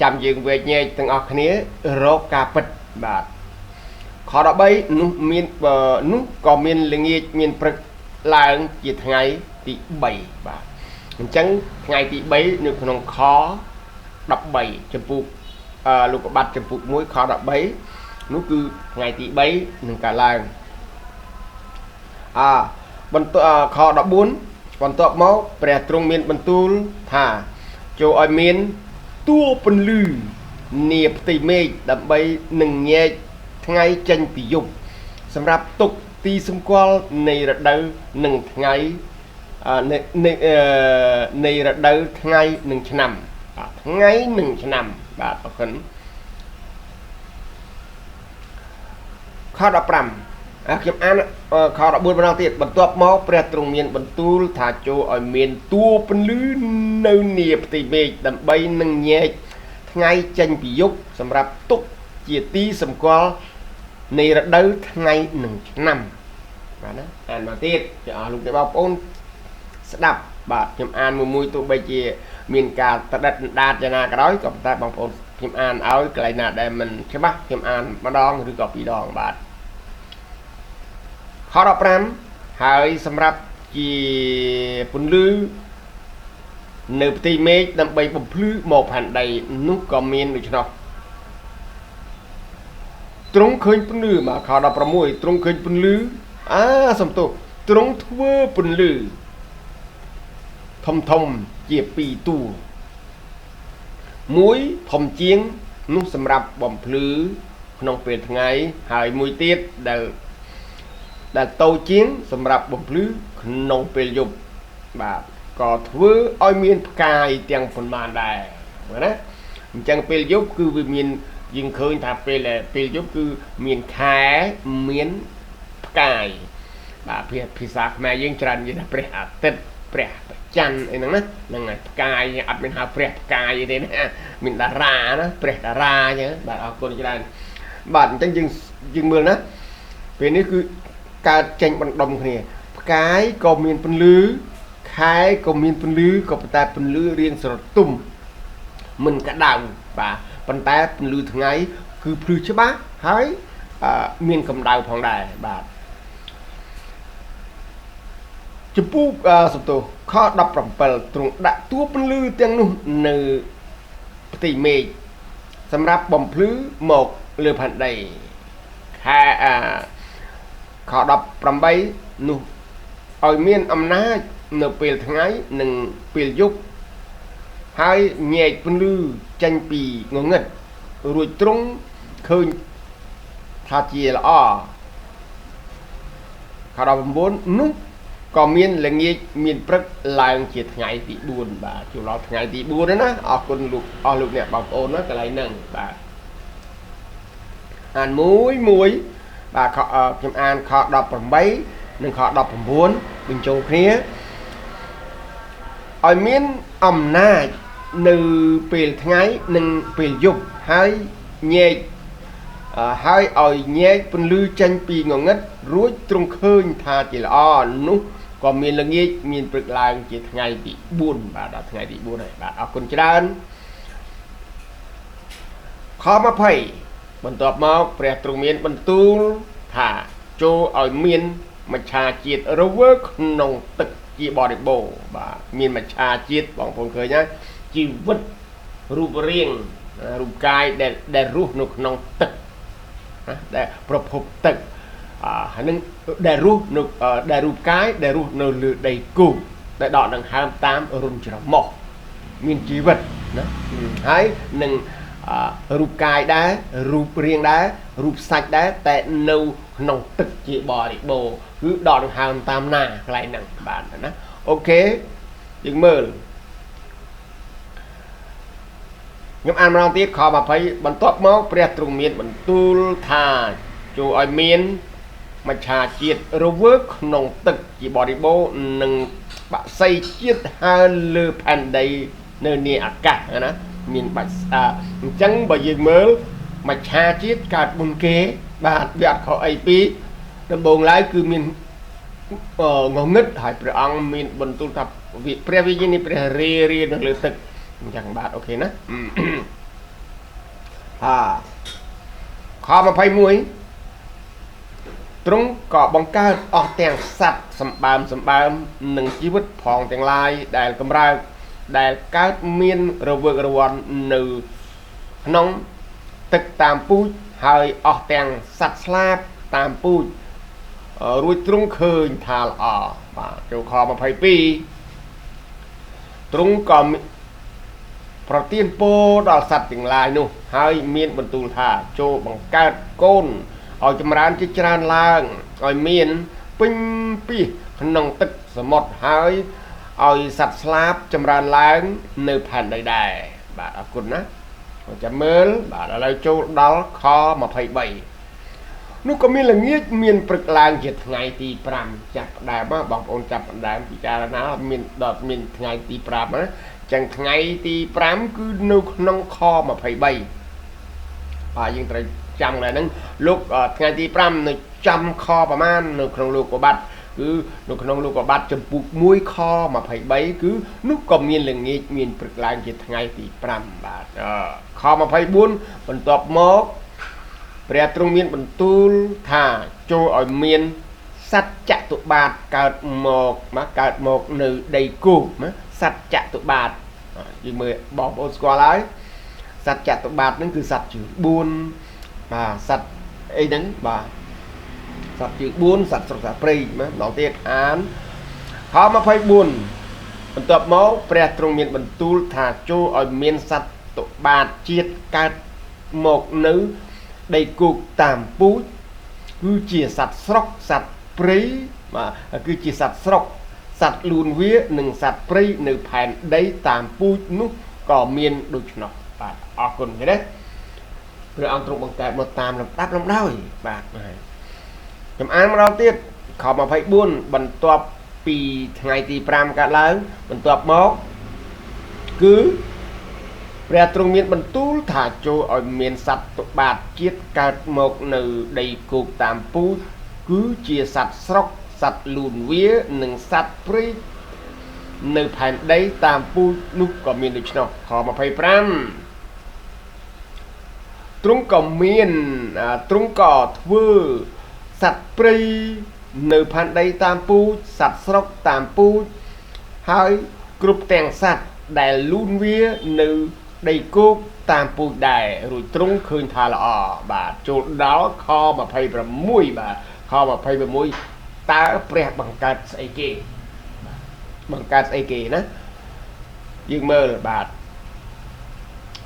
ចាំយើងវែកញែកទាំងអស់គ្នារកការពិតបាទខ13នោះមាននោះក៏មានល្ងាចមានព្រឹកឡើងជាថ្ងៃទី3បាទអញ្ចឹងថ្ងៃទី3នៅក្នុងខ13ចំពោះលោកកបាត់ចំពោះ1ខ13នោះគឺថ្ងៃទី3នឹងកើតឡើងបន្ទាប់ខ14បន្ទាប់មកព្រះទ្រង់មានបន្ទូលថាចូលឲ្យមានតួពន្លឺនាផ្ទៃមេឃដើម្បីនឹងញែកថ្ងៃចេញពីយប់សម្រាប់ទុកទីសម្គាល់នៃរដូវនិងថ្ងៃនៃរដូវថ្ងៃនិងឆ្នាំថ្ងៃនិងឆ្នាំបាទអរគុណខ15ខ្ញុំអានខ14ម្ដងទៀតបន្ទាប់មកព្រះទ្រង់មានបន្ទូលថាចូលឲ្យមានតួពន្លឺនៅនាផ្ទៃមេឃដើម្បីនឹងញែកថ្ងៃចេញពីយប់សម្រាប់ទុកជាទីសម្គាល់នៃរដូវថ្ងៃនិងឆ្នាំបាទណាអានមកទៀតចាអស់លោកអ្នកបងប្អូនស្ដាប់បាទខ្ញុំអានមួយទោះបីជាមានការតដិតដាតយ៉ាងណាក៏ដោយក៏តែបងប្អូនខ្ញុំអានឲ្យកន្លែងណាដែលមិនច្បាស់ខ្ញុំអានម្ដងឬក៏ពីរដងបាទខ15ហើយសម្រាប់ជាពន្លឺនៅផ្ទៃមេឃដើម្បីបំភ្លឺមកផែនដីនោះក៏មានដូច្នោះទ្រង់ឃើញពន្លឺមកខ16ទ្រង់ឃើញពន្លឺសំទោសទ្រង់ធ្វើពន្លឺធំជា2តួមួយធំជាងនោះសម្រាប់បំភ្លឺក្នុងពេលថ្ងៃហើយមួយទៀតដែលតូចជាងសម្រាប់បំភ្លឺក្នុងពេលយប់បាទក៏ធ្វើឲ្យមានផ្កាយទាំងប៉ុន្មានដែរណាអញ្ចឹងពេលយប់គឺវាមាន យើងឃើញថាពេលយប់គឺមានខែមានផ្កាយបាទភាសាខ្មែរយើងច្រើននិយាយថាព្រះអាទិត្យព្រះច័ន្ទអីហ្នឹងណាហ្នឹងហើយផ្កាយអត់មានហៅព្រះផ្កាយទេណាមានតារាណាព្រះតារាអញ្ចឹងបាទអរគុណច្រើនបាទអញ្ចឹងយើងមើលណាពេលនេះគឺកើតចេញបណ្ដុំគ្នាផ្កាយក៏មានពន្លឺខែក៏មានពន្លឺក៏ប៉ុន្តែពន្លឺរៀងស្រទុំមិនក្តៅបាទប៉ុន្តែពន្លឺថ្ងៃគឺភ្លឺច្បាស់ហើយមានកម្ដៅផងដែរបាទចំពោះសំទោសខ17ទ្រង់ដាក់តួពន្លឺទាំងនោះនៅផ្ទៃមេឃសម្រាប់បំភ្លឺមកលើផែនដីខែខ18នោះឲ្យមានអំណាចនៅពេលថ្ងៃនិងពេលយប់ហើយញែកពន្លឺចេញពីងងឹតរួចទ្រង់ឃើញថាជាល្អខ19នោះក៏មានល្ងាចមានព្រឹកឡើងជាថ្ងៃទី4បាទចូលដល់ថ្ងៃទី4ណាអរគុណលោកអស់លោកអ្នកបងប្អូនណាកន្លែងហ្នឹងបាទអានមួយបាទខ្ញុំអានខ18និងខ19បញ្ចូលគ្នាឲ្យមានអំណាចនៅពេលថ្ងៃនិងពេលយប់ហើយញែកហើយឲ្យញែកពន្លឺចេញពីងងឹតរួចទ្រង់ឃើញថាជាល្អនោះក៏មានល្ងាចមានព្រឹកឡើងជាថ្ងៃទី4បាទដល់ថ្ងៃទី4ហើយបាទអរគុណច្រើនខ20បន្ទាប់មកព្រះទ្រង់មានបន្ទូលថាចូលឲ្យមានមច្ឆាជាតិរវើកក្នុងទឹកជាបរិបូរណ៍បាទមានមច្ឆាជាតិបងប្អូនឃើញណាជីវិតរូបរាងរូបកាយដែលរស់នៅក្នុងទឹកដែលប្រភពទឹកហើយនឹងដែលរស់នៅដែលរូបកាយដែលរស់នៅលើដីគោកដែលដកដង្ហើមតាមរុនច្រមុះមានជីវិតណាហើយនឹងរូបកាយដែររូបរាងដែររូបសាច់ដែរតែនៅក្នុងទឹកជាបរិបូរណ៍គឺដកដង្ហើមតាមណាកន្លែងហ្នឹងបាទណាអូខេយើងមើលខ្ញុំអានម្ដងទៀតខ20បន្ទាប់មកព្រះទ្រង់មានបន្ទូលថាចូលឲ្យមានមច្ឆាជាតិរវើកក្នុងទឹកជាបរិបូរណ៍និងបក្សីជាតិហើរលើផែនដីនៅនាអាកាសណាមានបាច់អញ្ចឹងបើយើងមើលមច្ឆាជាតិកើតមុនគេបាទវាអត់ខុសអីពីដំបូងឡើយគឺមានងងឹតហើយព្រះអង្គមានបន្ទូលថាព្រះវិញ្ញាណនេះព្រះរានៅលើទឹកអញ្ចឹងបាទអូខេណាខ21ទ្រង់ក៏បង្កើតអស់ទាំងសត្វសម្បើមនិងជីវិតផងទាំងឡាយដែលកម្រើកដែលកើតមានរវើករវ័ននៅក្នុងទឹកតាមពូជហើយអស់ទាំងសត្វស្លាបតាមពូជរួចទ្រង់ឃើញថាល្អបាទចូលខ22ទ្រង់ក៏ប្រទានពរដល់សត្វទាំងឡាយនោះហើយមានបន្ទូលថាចូលបង្កើតកូនឲ្យចម្រើនជាច្រើនឡើងឲ្យមានពេញពីក្នុងទឹកសមុទ្រហើយឲ្យសត្វស្លាបចម្រើនឡើងនៅផែនដីដែរបាទអរគុណណាចាំមើលបាទឥឡូវចូលដល់ខ23នោះក៏មានល្ងាចមានព្រឹកឡើងជាថ្ងៃទី5ចាប់ផ្ដើមបងប្អូនចាប់ផ្ដើមពិចារណាមានដល់មានថ្ងៃទី5ណាចឹងថ្ងៃទី5គឺនៅក្នុងខ23បាទយើងត្រូវចាំដែរហ្នឹងលោកថ្ងៃទី5នៅចំខប្រមាណនៅក្នុងលោកកបាត់គឺនៅក្នុងលោកកបាត់ចំពុក1ខ23គឺនោះក៏មានល្ងាចមានព្រឹកឡើងជាថ្ងៃទី5បាទខ24បន្ទាប់មកព្រះទ្រង់មានបន្ទូលថាចូលឲ្យមានសត្វចតុបាទកើតមកនៅដីគោកណាសត្វចតុបាទយើងមើលបងប្អូនស្គាល់ហើយសត្វចតុបាទហ្នឹងគឺសត្វជើង4បាទសត្វអីហ្នឹងបាទសត្វជើង4សត្វស្រុកសត្វព្រៃណាម្ដងទៀតអានខ24បន្ទាប់មកព្រះទ្រង់មានបន្ទូលថាចូលឲ្យមានសត្វតុបាទជាតិកើតមកនៅដីគោកតាមពូជគឺជាសត្វស្រុកសត្វព្រៃបាទគឺជាសត្វស្រុកសត្វលួនវានិងសត្វព្រៃនៅផែនដីតាមពូជនោះក៏មានដូច្នោះបាទអរគុណទេណា ព្រះអង្គទ្រង់បង្កើតមកតាមលំដាប់លំដោយបាទចំអានមកដល់ទៀតខ24បន្ទាប់ពីថ្ងៃទី5កើតឡើងបន្ទាប់មកគឺព្រះទ្រង់មានបន្ទូលថាចូលឲ្យមានសត្វទុបាទជាតិកើតមកនៅដីគោកតាមពូជគឺជាសត្វស្រុកសត្វលូនវានិងសត្វព្រៃនៅផែនដីតាមពូជនោះក៏មានដូច្នោះខ25ទ្រង់ក៏ធ្វើសត្វព្រៃនៅផែនដីតាមពូជសត្វស្រុកតាមពូជហើយគ្រប់ទាំងសត្វដែលលូនវានៅដីគោកតាមពូជដែររួចទ្រង់ឃើញថាល្អបាទចូលដល់ខ26បាទខ26តើព្រះបង្កើតស្អីគេបង្កើតស្អីគេណាយើងមើលបាទ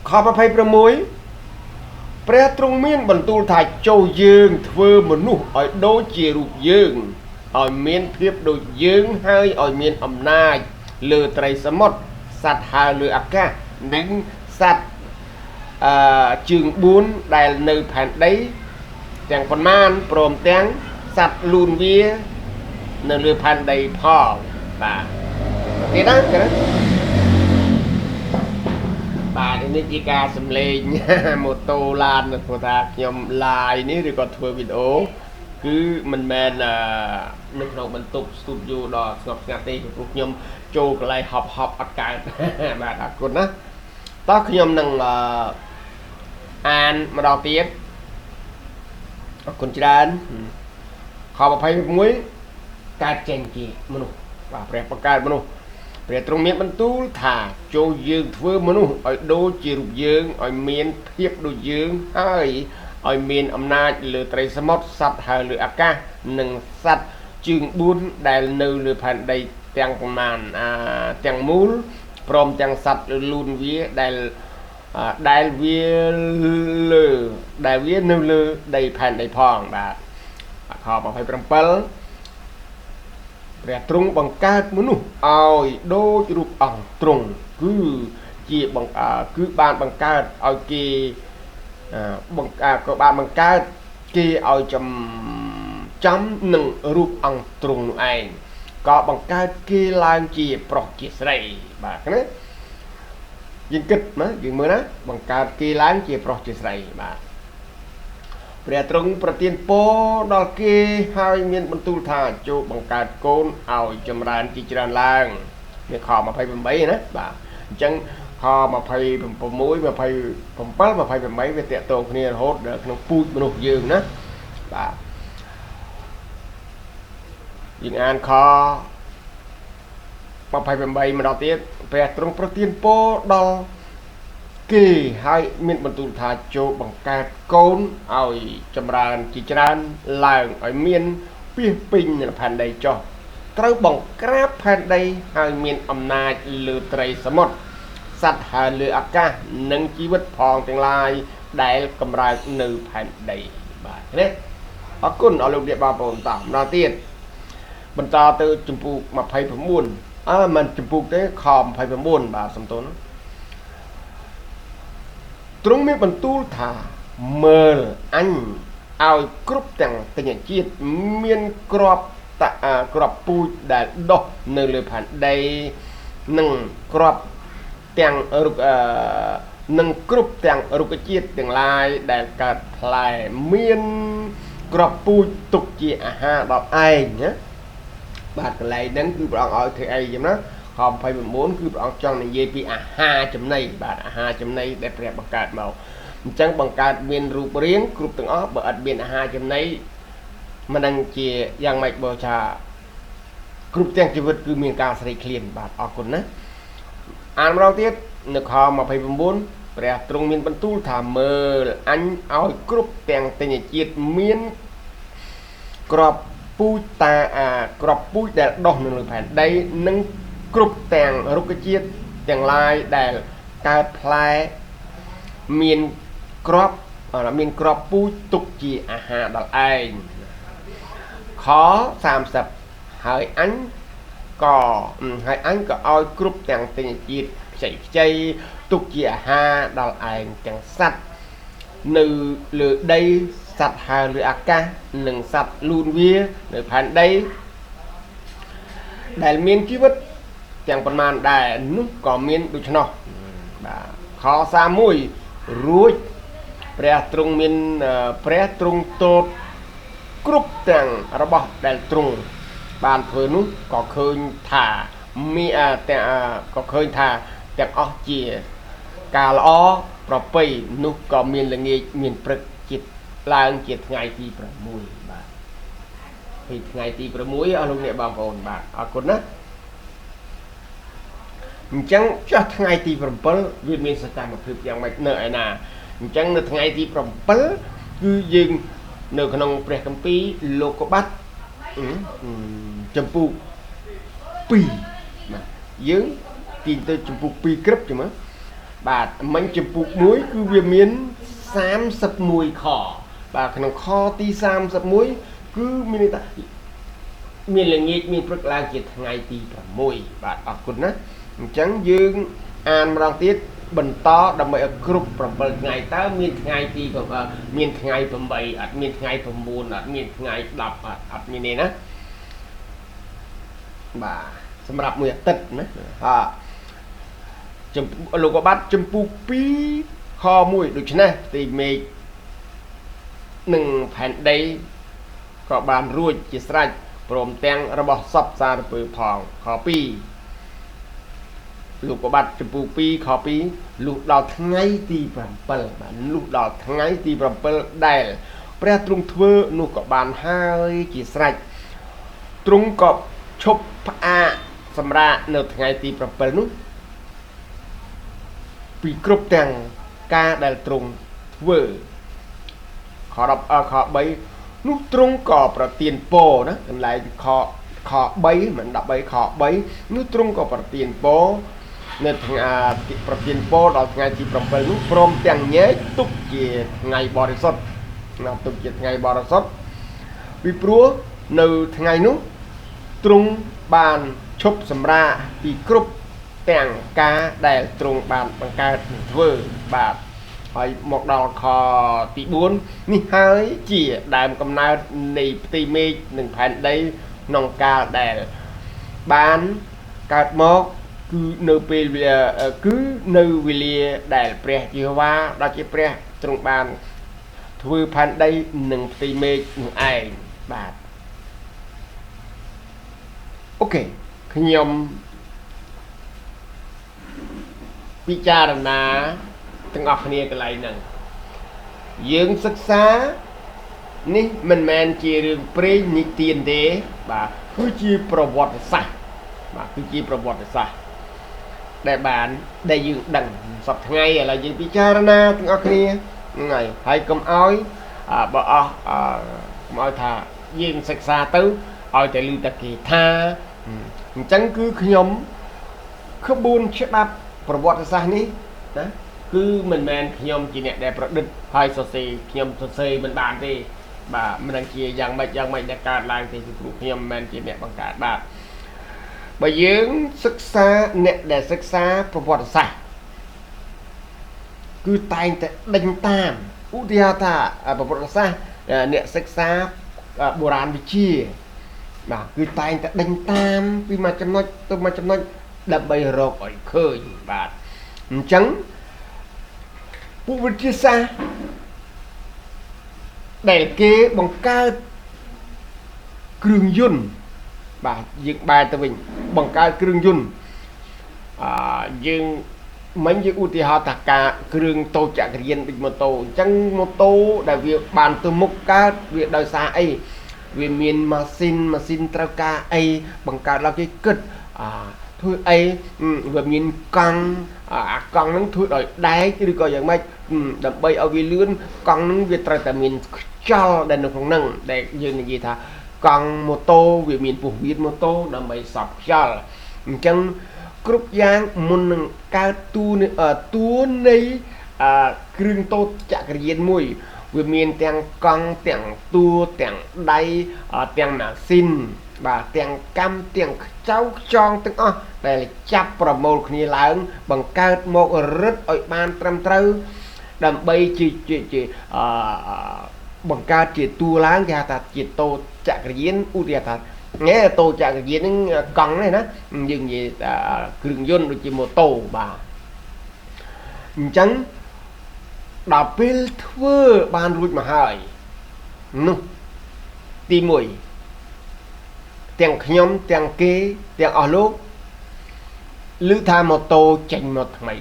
ខ26ព្រះទ្រង់មានបន្ទូលថាចូលយើងធ្វើមនុស្សឲ្យដូចជារូបយើងឲ្យមានភាពដូចយើងហើយឲ្យមានអំណាចលើត្រីសមុទ្រសត្វហើរលើអាកាសនិងសត្វជើង4ដែលនៅផែនដីទាំងប៉ុន្មានព្រមទាំងសត្វលូនវានៅលើផែនដីផងបាទទៀតណាបាទនេះជាការសំឡេងម៉ូតូឡានព្រោះថាខ្ញុំ live នេះឬក៏ធ្វើវីដេអូគឺមិនមែននៅក្នុងបន្ទប់ studio ដល់ស្ងប់ស្ងាត់ទេព្រោះខ្ញុំចូលកន្លែងហប់អត់កើតបាទអរគុណណាតោះខ្ញុំនឹងអានម្ដងទៀតអរគុណច្រើនខ26កើតចេញជាមនុស្សបាទព្រះបង្កើតមនុស្សព្រះទ្រង់មានបន្ទូលថាចូលយើងធ្វើមនុស្សឲ្យដូចជារូបយើងឲ្យមានភាពដូចយើងហើយឲ្យមានអំណាចលើត្រីសមុទ្រសត្វហើរលើអាកាសនិងសត្វជើង4ដែលនៅលើផែនដីទាំងប៉ុន្មានទាំងមូលព្រមទាំងសត្វលូនវាដែលវានៅលើដីផែនដីផងបាទខ27ព្រះទ្រង់បង្កើតមនុស្សឲ្យដូចរូបអង្គទ្រង់គឺបានបង្កើតឲ្យគេក៏បានបង្កើតគេឲ្យចំនឹងរូបអង្គទ្រង់នោះឯងក៏បង្កើតគេឡើងជាប្រុសជាស្រីបាទណាយើងគិតណាយើងមើលណាបង្កើតគេឡើងជាប្រុសជាស្រីបាទព្រះទ្រង់ប្រទានពរដល់គេហើយមានបន្ទូលថាចូលបង្កើតកូនឲ្យចម្រើនជាច្រើនឡើងនេះខ28ណាបាទអញ្ចឹងខ26 27 28វាតកតងគ្នារហូតដល់ក្នុងពូជមនុស្សយើងណាបាទយើងអានខ28ម្ដងទៀតព្រះទ្រង់ប្រទានពរដល់គេហើយមានបន្ទូលថាចូលបង្កើតកូនឲ្យចម្រើនជាច្រើនឡើងឲ្យមានពាសពេញនៅផែនដីចុះត្រូវបង្ក្រាបផែនដីហើយមានអំណាចលើត្រីសមុទ្រសត្វហើរលើអាកាសនិងជីវិតផងទាំងឡាយដែលកម្រើកនៅផែនដីបាទនេះអរគុណអរលោកអ្នកបងប្អូនតាមម្ដងទៀតបន្តទៅចំពោះ29មិនចំពោះទេខ29បាទសំទោសទ្រង់មានបន្ទូលថាមើលអញឲ្យគ្រប់ទាំងទិញជាតិមានក្របពូជដែលដុះនៅលើផែនដីនិងក្របទាំងនិងគ្រប់ទាំងរុក្ខជាតិទាំងឡាយដែលកើតផ្លែមានក្របពូជទុកជាអាហារដល់ឯងណាបាទកន្លែងហ្នឹងគឺព្រះអង្គឲ្យធ្វើអីចឹងណាខ29គឺព្រះអង្គចង់និយាយពីអាហារចំណីបាទអាហារចំណីដែលព្រះបង្កើតមកអញ្ចឹងបង្កើតមានរូបរាងគ្រប់ទាំងអស់បើអត់មានអាហារចំណីមិនដឹងជាយ៉ាងម៉េចបើថាគ្រប់ទាំងជីវិតគឺមានការស្រេកឃ្លានបាទអរគុណណាអានម្ដងទៀតនៅខ29ព្រះទ្រង់មានបន្ទូលថាមើលអញឲ្យគ្រប់ទាំងទិញជាតិមានក្របពូជក្របពូជដែលដុះនៅលើផែនដីនិងគ្រប់ទាំងរុក្ខជាតិទាំងឡាយដែលកើតផ្លែមានក្របពូជទុកជាអាហារដល់ឯងខ30ហើយអញក៏ឲ្យគ្រប់ទាំងទិញជាតិខ្ចីទុកជាអាហារដល់ឯងទាំងសត្វ nữ lửa đây sạch hà lửa ác ca nâng sạch luôn vía nơi phản đây đại miên chi vật chẳng phần màn đại nút có miên được cho nó khó xa mùi ruồi pre trung miên pre trung tốt cúp chẳng robot đại trung bàn phơi nút có khơi thả mi có khơi thả chẳng óc chìa cà lõប្រពៃនោះក៏មានល្ងាចមានព្រឹកចិត្តឡើងជាថ្ងៃទី6បាទពីថ្ងៃទី6អស់លោកអ្នកបងប្អូនបាទអរគុណណាអញ្ចឹងចុះថ្ងៃទី7វាមានសកម្មភាពយ៉ាងម៉េចនៅឯណាអញ្ចឹងនៅថ្ងៃទី7គឺយើងនៅក្នុងព្រះគម្ពីរលោកុបាតចំពុក2បាទយើងទីទៅចំពុក2ក្រឹបចឹងមើលបាទមិញចំពុក1គឺវាមាន31ខបាទក្នុងខទី31គឺមានន័យថាមានល្ងាចមានព្រឹកឡើងជាថ្ងៃទី6បាទអរគុណណាអញ្ចឹងយើងអានម្ដងទៀតបន្តដើម្បីឲ្យគ្រប់7ថ្ងៃតើមានថ្ងៃទីមានថ្ងៃ8អត់មានថ្ងៃ9អត់មានថ្ងៃ10អត់មានទេណាបាទសម្រាប់មួយអាទិត្យណាលោកក៏បាត់ចំពុក2ខ1ដូច្នេះទីមេឃនិងផែនដីក៏បានរួចជាស្រេចព្រមទាំងរបស់សពសារពើផងខ2លោកក៏បាត់ចំពុក2ខ2លុះដល់ថ្ងៃទី7បាទលុះដល់ថ្ងៃទី7ដែលព្រះទ្រង់ធ្វើនោះក៏បានហើយជាស្រេចទ្រង់ក៏ឈប់ផ្អាកសម្រាប់នៅថ្ងៃទី7នោះពីគ្រប់ទាំងការដែលទ្រង់ធ្វើខ10ខ3នោះទ្រង់ក៏ប្រទានពរណាកន្លែងខ3មិន13ខ3នោះទ្រង់ក៏ប្រទានពរនៅថ្ងៃប្រទានពរដល់ថ្ងៃទី7នោះព្រមទាំងញែកទុកជាថ្ងៃបរិសុទ្ធណាទុកជាថ្ងៃបរិសុទ្ធពីព្រោះនៅថ្ងៃនោះទ្រង់បានឈប់សម្រាកពីគ្រប់ទាំងការដែលទ្រង់បានបង្កើតធ្វើបាទហើយមកដល់ខទី4នេះហើយជាដើមកំណើតនៃផ្ទៃមេឃនិងផែនដីក្នុងកាលដែលបានកើតមកគឺនៅពេលគឺនៅវេលាដែលព្រះយេហូវ៉ាដ៏ជាព្រះទ្រង់បានធ្វើផែនដីនិងផ្ទៃមេឃនោះឯងបាទអូខេខ្ញុំពិចារណាទាំងអស់គ្នាកន្លែងហ្នឹងយើងសិក្សានេះមិនមែនជារឿងព្រេងនិទានទេបាទគឺជាប្រវត្តិសាស្ត្របាទគឺជាប្រវត្តិសាស្ត្រដែលយើងដឹងសប្តាហ៍ថ្ងៃឥឡូវយើងពិចារណាទាំងអស់គ្នាហ្នឹងហើយកុំឲ្យបើអស់កុំឲ្យថាយើងសិក្សាទៅឲ្យតែឮតែគេថាអញ្ចឹងគឺខ្ញុំក្បួនច្បាប់ប្រវត្តិសាស្ត្រនេះណាគឺមិនមែនខ្ញុំជាអ្នកដែលប្រឌិតហើយសរសេរខ្ញុំសរសេរមិនបានទេបាទមិនដឹងជាយ៉ាងម៉េចដែលកើតឡើងទេគឺគ្រូខ្ញុំមិនមែនជាអ្នកបង្កើតបាទបើយើងសិក្សាអ្នកដែលសិក្សាប្រវត្តិសាស្ត្រគឺតែងតែដេញតាមឧទាហរណ៍ថាប្រវត្តិសាស្ត្រអ្នកសិក្សាបុរាណវិទ្យាបាទគឺតែងតែដេញតាមពីមួយចំណុចទៅមួយចំណុចដើម្បីរកឲ្យឃើញបាទអញ្ចឹងពួកវិទ្យាសាស្ត្រដែលគេបង្កើតគ្រឿងយន្តបាទយើងបែរទៅវិញបង្កើតគ្រឿងយន្តយើងមិនយើងឧទាហរណ៍ថាការគ្រឿងតូចចក្រយានដូចម៉ូតូអញ្ចឹងម៉ូតូដែលវាបានទៅមុខកើតវាដោយសារអីវាមានម៉ាស៊ីនត្រូវការអីបង្កើតឡើងគេគិតធ្វើអីវាមានកង់អាកង់ហ្នឹងធ្វើដោយដែកឬក៏យ៉ាងម៉េចដើម្បីឲ្យវាលឿនកង់ហ្នឹងវាត្រូវតែមានខ្យល់ដែលនៅក្នុងហ្នឹងដែលយើងនិយាយថាកង់ម៉ូតូវាមានពោះវៀនម៉ូតូដើម្បីសប់ខ្យល់អញ្ចឹងគ្រប់យ៉ាងមុននឹងកើតតួនៃគ្រឿងតូចចក្រយានមួយវាមានទាំងកង់ទាំងតួទាំងដៃទាំងម៉ាស៊ីនបាទទាំងកម្មទាំងខ្ចៅខ្ចងទាំងអស់ដែលចាប់ប្រមូលគ្នាឡើងបង្កើតមករឹតឲ្យបានត្រឹមត្រូវ đầm bay chỉ bằng ca chỉ tu láng ra ta chỉ tô chặt cái diễn u địa ta nghe tô chặt cái diễn căng này đó dừng gì cường dân được chỉ một tô bà chẳng đạp bê thưa ban rút mà hỏi nụ tìm mùi tiếng nhóm tiếng kế tiếng ở lúc lưu tha một tô chanh một thằng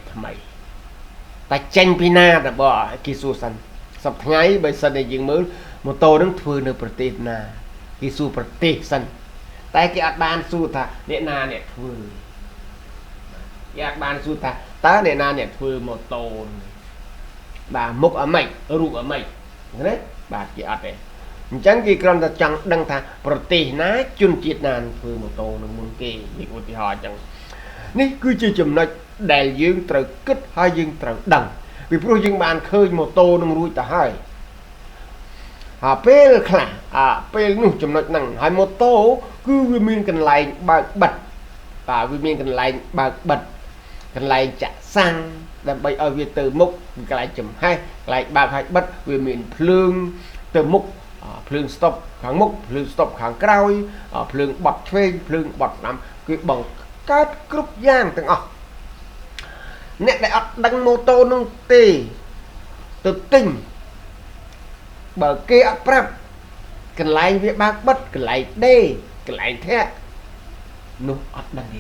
ta chanh pina đã bỏ kỳ su sân sắp ngay bây giờ này dừng mới một tô đứng thưa nơi bờ tây na kỳ su bờ tây sân tại cái ạt ban su thà nè na nè thưa ạt ban su thà ta nè na nè thưa một tô bà múc ở mày ru ở mày đấy bà chị ạt đấy chẳng kỳ con ta chẳng đăng thà bờ tây ná chun chiết nàn thưa một tô nó muốn kê việc của chị họ chẳng ní cứ chưa chùm nói đại dương trời kết hai dương trời đằng vì pro dương bàn khơi một tô nông ruồi ta hai pel khả pel nu chùm nói nằng hai một tô cứ vì mình cần lại bạc bật và vì mình cần lại bạc bật cần lại chả sang làm bây ở việt từ mục cái lại chùm hai lại bạc hai bật vì mình phượng từ mục phượng stop kháng mục phượng stop kháng cao phượng bọt thuê phượng bọt nằm cái bằng cát cướp giang từng nè đại ắt đăng mô tô nông tê từ tình bờ kia ắt prap cần lại việc bác bất cần lại đê cần lại thế nụ ắt đăng đi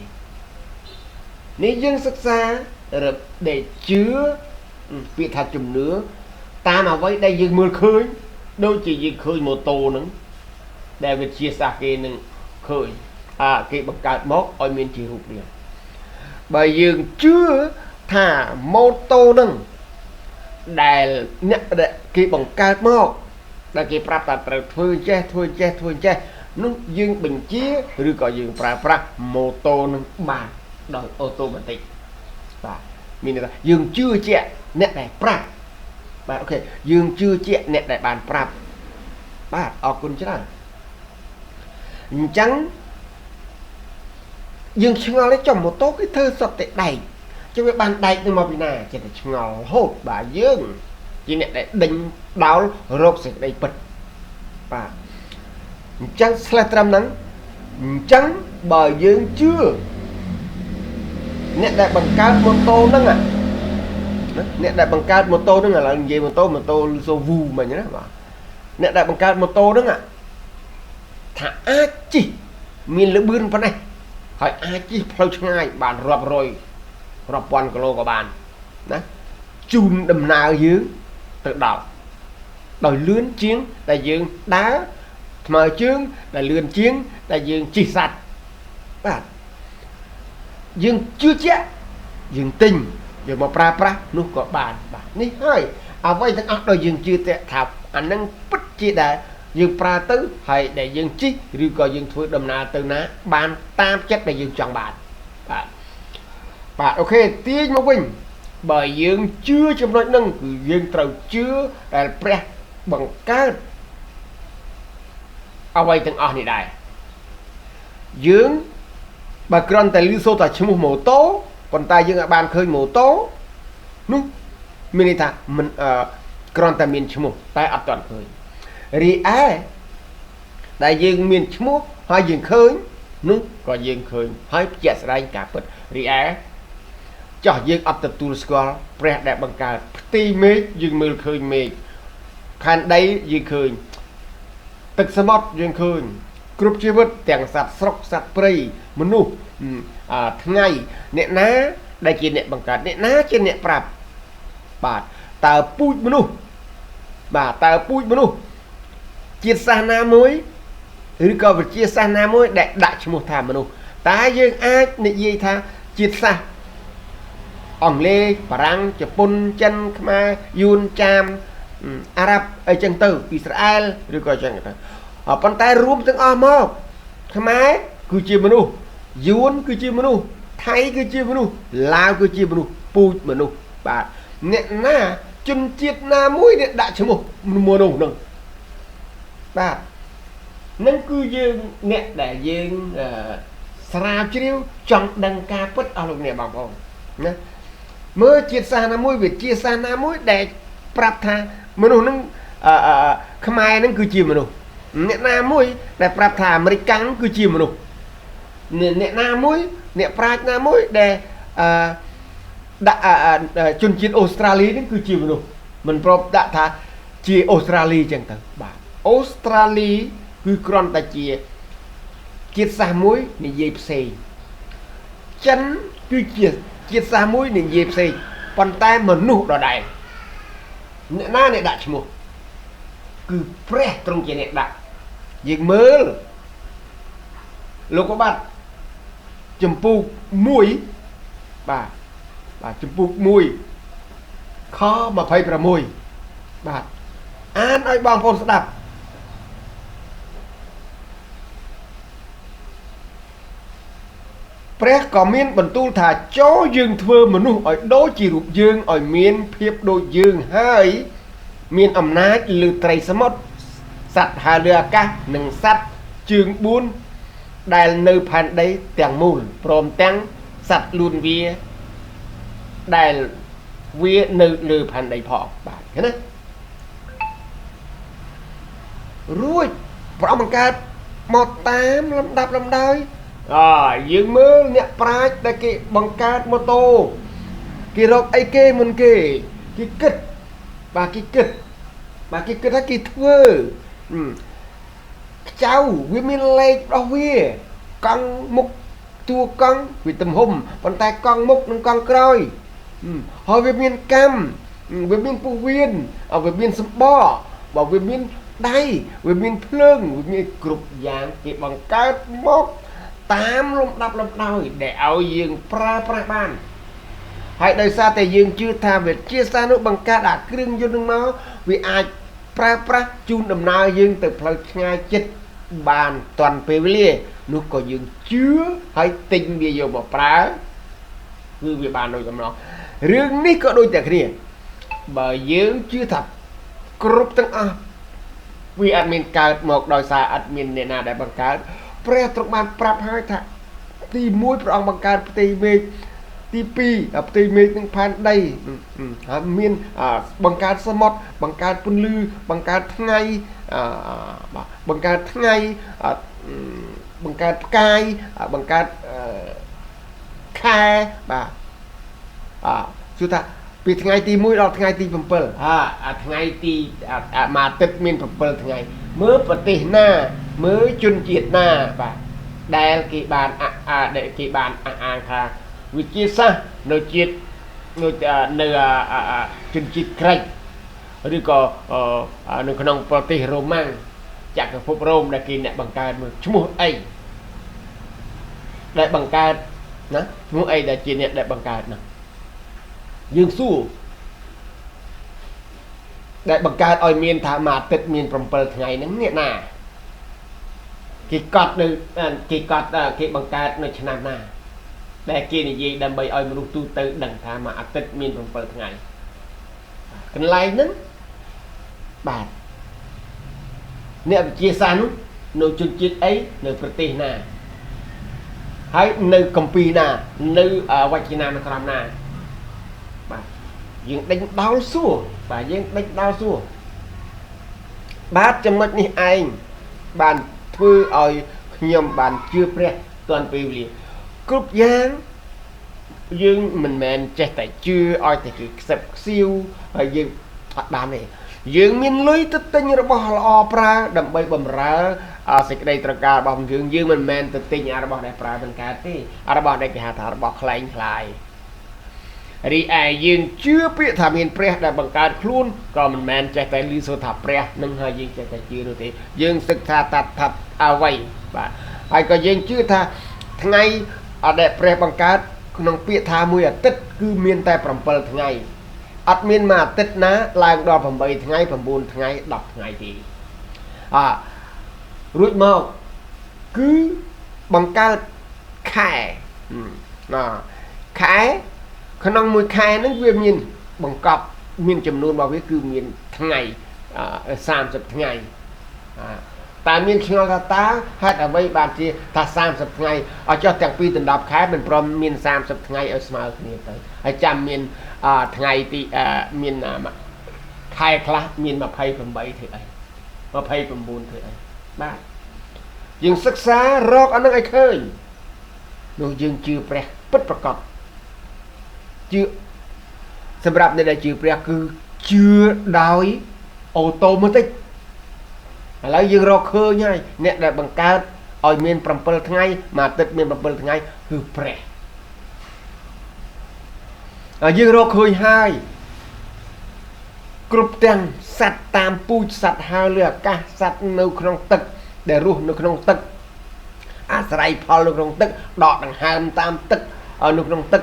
nếu dân sắc xa để chứa vị thật chùm nữa ta mà với đây dân mưa khơi đâu chỉ dân khơi một tô nữa để việc chia sẻ kia nâng khơi cái bậc cát mốt ôi miền chỉ hụt liền bởi dương chưa thả mô tô nâng để nhận cái bằng cát mốt là cái prap ta thôi che nó dương bình chia rồi có dương prap mô tô nâng bàn đòi ô tô bản tịch và mình là dương chưa che nét này prap và ok dương chưa che nét đại bàn prap ba ở con chứ nào trắng dương ngò lấy chồng một tốt cái thơ sập tại đầy cho việc bàn đầy nhưng mà vì nào chỉ là ngò hốt bà dương chỉ nè để đánh đáo rốt sẽ đầy bật và trắng slatram nắng trắng bờ dương chưa nè đại bằng cát một tô nắng à nè đại bằng cát một tô nắng là gì một tô so vu mà nhớ mà nè đại bằng cát một tô nắng à thả chi miền lưỡi bươn phần này hỏi ai chi phơi ngay bàn rập rồi rập quan kilo của bàn đó chun đầm nào dưới tự đảo đòi lươn chiến đại dương đá mờ chương đại lươn chiến đại dương chỉ sạch bạn dương chưa chết dương tình dương mà pra lúc có bàn ní hơi vậy thằng ác đòi dương chưa tệ thảo anh đang bất chi đại dương pra tứ hay để dương chi rồi có dương thôi đầm nào từ ná bàn tam chất để dương chọn bạn ok tiếng mà quỳnh bởi dương chưa trong nói nâng dương trầu chưa là pre bằng cát vậy thằng ác này đại dương bà con tại lưu số tại chung một tố còn tại dương ở bàn khơi một tố đúng mình ta mình con tại miền chung tại ấp toàn khơi ri ai đại dương miền chung hai dương khơi đúng có dương khơi hai chết ra cả bật ri ai cho dương ấp tập tu school pre đẹp bằng cả ti mê dương mưa khơi mê khan đấy dương khơiตึกสมอดยังคืนกรุ๊ปชีวิตแต่งสัตว์สกสัตว์ปรีมนุษย์ทั้งไงเนี่ยนะได้กินเนี่ยบังการเนี่ยนะเช่นเนี่ยปรับบาดตาปุ้ยมนุษย์บาดตาปุ้ยมนุษย์เจียสานามวยหรือก็เป็นเจียสานามวยได้ดัชมุธามนุษย์ตายังอาเนี่ยยี่ท่าเจียสาอ่องเล่ฝรั่งญี่ปุ่นจันขมายูนจามอาหรับไอจังตืออิสราเอลหรือก็จังต่างปันแต่รวมทั้งอมอกทำไมคือจีมนุษย์ยูนคือจีมนุษย์ไทยคือจีมนุษย์ลาวคือจีมนุษย์ปูมนุษย์บาดเนี่ยน่าจนเจียดนามุ้ยเนี่ยด่าชมุมัวนุ่งนึงบาดนั่นคือยืนเนี่ยแต่ยืนสลาวชิวจังดังกาปัดเอาลงเนี่ยบางคนนะเมื่อเจียดสานามุ้ยเวียดเจียดสานามุ้ยแดก ប្រាប់ថាមនុស្សនឹងខ្មែរនឹងគឺជាមនុស្សអ្នកណាមួយដែលប្រាប់ថាអាមេរិកកាំងគឺជាមនុស្សអ្នកណាមួយអ្នកប្រាជ្ញណាមួយដែលដាក់ជនជាតិអូស្ត្រាលីនឹងគឺជាមនុស្សមិនប្រប់ដាក់ថាជាអូស្ត្រាលីចឹងទៅបាទអូស្ត្រាលីគឺគ្រាន់តែជាជាតិសាសន៍មួយនិយាយផ្សេងចិនគឺជាជាតិសាសន៍មួយនិយាយផ្សេងប៉ុន្តែមនុស្សដដែលអ្នកណាអ្នកដាក់ឈ្មោះគឺព្រះទ្រង់ជាអ្នកដាក់យើងមើលលោកក៏បាទចម្ពោះ1បាទចម្ពោះ1ខ26បាទអានឲ្យបងប្អូនស្ដាប់ព្រះក៏មានបន្ទូលថាចូលយើងធ្វើមនុស្សឲ្យដូចជារូបយើងឲ្យមានភាពដូចយើងហើយមានអំណាចលើត្រីសមុទ្រសត្វហើរលើអាកាសនិងសត្វជើង4ដែលនៅផែនដីទាំងមូលព្រមទាំងសត្វលូនវាដែលវានៅលើផែនដីផងបាទឃើញណារួចព្រះអង្គបង្កើតមកតាមលំដាប់លំដោយយើងមើលអ្នកប្រាជ្ញដែលគេបង្កើតម៉ូតូគេរកអីគេមុនគេគិតបាទគេគិតថាគេធ្វើខ្ចៅវាមានលេខរបស់វាកង់មុខតួកង់វាទំហំប៉ុន្តែកង់មុខនិងកង់ក្រោយហើយវាមានកម្មវាមានពោះវៀនវាមានសម្បកបើវាមានដៃវាមានភ្លើងវាមានគ្រប់យ៉ាងគេបង្កើតមកតាមលំដាប់លំដោយដែលឲ្យយើងប្រើប្រាស់បានហើយដោយសារតែយើងជឿថាវិទ្យាសាស្ត្រនោះបង្កើតអាគ្រឿងយន្តនឹងមកវាអាចប្រើប្រាស់ជូនដំណើរយើងទៅផ្លូវឆ្ងាយចិត្តបានទាន់ពេលវេលានោះក៏យើងជឿហើយទិញវាយកមកប្រើគឺវាបានដូចដំណោះរឿងនេះក៏ដូចតែគ្នាបើយើងជឿថាគ្រប់ទាំងអស់វាអត់មានកើតមកដោយសារអត់មានអ្នកណាដែលបង្កើតព្រះទ្រង់បានប្រាប់ហើយថាទី1ព្រះអង្គបង្កើតផ្ទៃមេឃទី2ផ្ទៃមេឃនឹងផែនដីហើយមានបង្កើតសមុទ្របង្កើតពន្លឺបង្កើតថ្ងៃបង្កើតថ្ងៃបង្កើតផ្កាយបង្កើតខែបាទគឺថាពីថ្ងៃទី1ដល់ថ្ងៃទី7ថ្ងៃទីមួយអាទិត្យមាន7ថ្ងៃមើលប្រទេសណាមើលជនជាតិណាបាទដែលគេបានដែលគេបានអះអាងថាវិទ្យាសាស្ត្រនៅជាតិនៅជនជាតិក្រិចឬក៏នៅក្នុងប្រទេសរ៉ូម៉ាំងចក្រភពរ៉ូមដែលគេអ្នកបង្កើតមើលឈ្មោះអីដែលបង្កើតណាឈ្មោះអីដែលជាអ្នកដែលបង្កើតណាយើងសួរដែលបង្កើតឲ្យមានថាមួយអាទិត្យមាន7ថ្ងៃហ្នឹងអ្នកណាគេកត់នៅគេបង្កើតនៅឆ្នាំណាដែលគេនិយាយដើម្បីឲ្យមនុស្សទូទៅដឹងថាមួយអាទិត្យមាន7ថ្ងៃកន្លែងហ្នឹងបាទអ្នកវិទ្យាសាស្ត្រនោះនៅជនជាតិអីនៅប្រទេសណាហើយនៅកម្ពុជាណានៅវចនានុក្រមណាបាទយើងដេញដោលសួរបាទយើងដេញដោលសួរបាទចំណុចនេះឯងបានធ្វើឲ្យខ្ញុំបានជឿព្រះទាន់ពេលវេលាគ្រប់យ៉ាងយើងមិនមែនចេះតែជឿឲ្យតែគេខ្សឹបខ្សៀវហើយយើងអត់បានទេយើងមានលុយទៅទិញរបស់ល្អប្រើដើម្បីបំរើសេចក្តីត្រូវការរបស់យើងមិនមែនទៅទិញរបស់ដែលប្រើមិនកើតទេរបស់ដែលគេហៅថារបស់ខ្លែងខ្លាយរីឯយើងជឿពាក្យថាមានព្រះដែលបង្កើតខ្លួនក៏មិនមែនចេះតែឮសូរថាព្រះនឹងហើយយើងចេះតែជឿនោះទេយើងសិក្សាតថាអ្វីបាទហើយក៏យើងជឿថាថ្ងៃដែលព្រះបង្កើតក្នុងពាក្យថាមួយអាទិត្យគឺមានតែ7ថ្ងៃអត់មានមួយអាទិត្យណាឡើងដល់8ថ្ងៃ9ថ្ងៃ10ថ្ងៃទេរួចមកគឺបង្កើតខែខែក្នុងមួយខែហ្នឹងវាមានបង្កប់មានចំនួនរបស់វាគឺមានថ្ងៃ30ថ្ងៃតែមានឆ្ងល់ថាតើហេតុអ្វីបានជាថា30ថ្ងៃឲ្យចុះទាំងពីរដណ្ដប់ខែមិនព្រមមាន30ថ្ងៃឲ្យស្មើគ្នាទៅហើយចាំមានថ្ងៃទីមាន ខែខ្លះមាន28ធ្វើអី29ធ្វើអីបាទយើងសិក្សារកអានឹងឲ្យឃើញនោះយើងជឿព្រះពិតប្រាកដជឿសម្រាប់អ្នកដែលជឿព្រះគឺជឿដោយអូតូម៉ាទិកឥឡូវយើងរកឃើញហើយអ្នកដែលបង្កើតឲ្យមាន7ថ្ងៃមួយអាទិត្យមាន7ថ្ងៃគឺព្រះយើងរកឃើញហើយគ្រប់ទាំងសត្វតាមពូជសត្វហើរលើអាកាសសត្វនៅក្នុងទឹកដែលរស់នៅក្នុងទឹកអាស្រ័យផលនៅក្នុងទឹកដកដង្ហើមតាមទឹកនៅក្នុងទឹក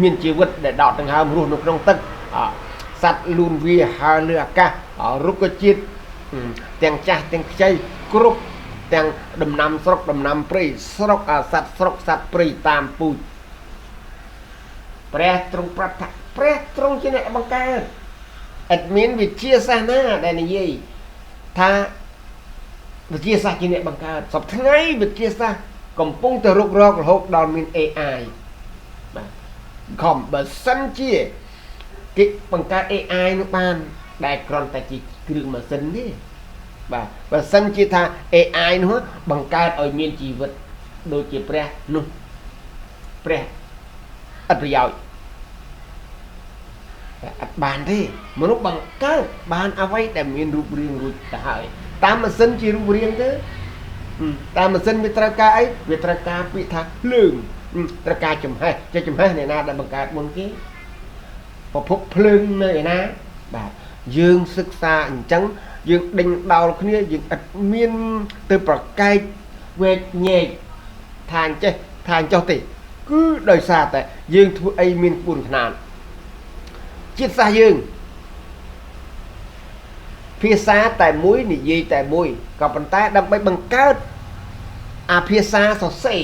មានជីវិតដែលដកដង្ហើមរស់នៅក្នុងទឹកសត្វលូនវាហើរលើអាកាសរុក្ខជាតិទាំងចាស់ទាំងខ្ចីគ្រប់ទាំងដំណាំស្រុកដំណាំព្រៃស្រុកសត្វស្រុកសត្វព្រៃតាមពូជព្រះទ្រង់ប្រាប់ថាព្រះទ្រង់ជាអ្នកបង្កើតអត់មានវិទ្យាសាស្ត្រណាដែលនិយាយថាវិទ្យាសាស្ត្រជាអ្នកបង្កើតសពថ្ងៃវិទ្យាសាស្ត្រកំពុងតែរុករករហូតដល់មាន AI បាទខំបើសិនជាគេបង្កើត AI នោះបានដែលគ្រាន់តែជាគ្រឿងម៉ាស៊ីនទេបាទបើសិនជាថា AI នោះបង្កើតឲ្យមានជីវិតដូចជាព្រះនោះព្រះអត់ប្រយោជន៍អត់បានទេមនុស្សបង្កើតបានអ្វីដែលមានរូបរាងរួចទៅហើយតាមម៉ាស៊ីនជារូបរាងទៅតាមម៉ាស៊ីនវាត្រូវការអីវាត្រូវការពាក្យថាភ្លើងត្រូវការចំហេះចេះចំហេះអ្នកណាដែលបង្កើតមុនគេប្រភពភ្លើងនៅឯណាបាទយើងសិក្សាអញ្ចឹងយើងដេញដោលគ្នាយើងអត់មានទៅប្រកែកវែកញែកថាអញ្ចេះថាអញ្ចោះទេគឺដោយសារតែយើងធ្វើអីមានក្បួនខ្នាតជាតិសាសន៍យើងភាសាតែមួយនិយាយតែមួយក៏ប៉ុន្តែដើម្បីបង្កើតអាភាសាសរសេរ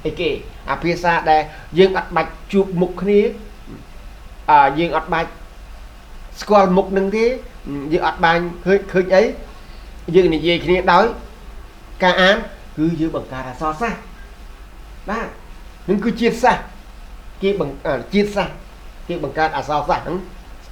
អីគេអាភាសាដែលយើងអត់បាច់ជួបមុខគ្នាយើងអត់បាច់ស្គាល់មុខនឹងទេយើងអត់បានឃើញអីយើងនិយាយគ្នាដោយការអានគឺយើងបង្កើតអក្សរសាស្ត្របាទនឹងគឺជាតិសាសន៍គេជាតិសាសន៍គេបង្កើតអក្សរសាស្ត្រហ្នឹង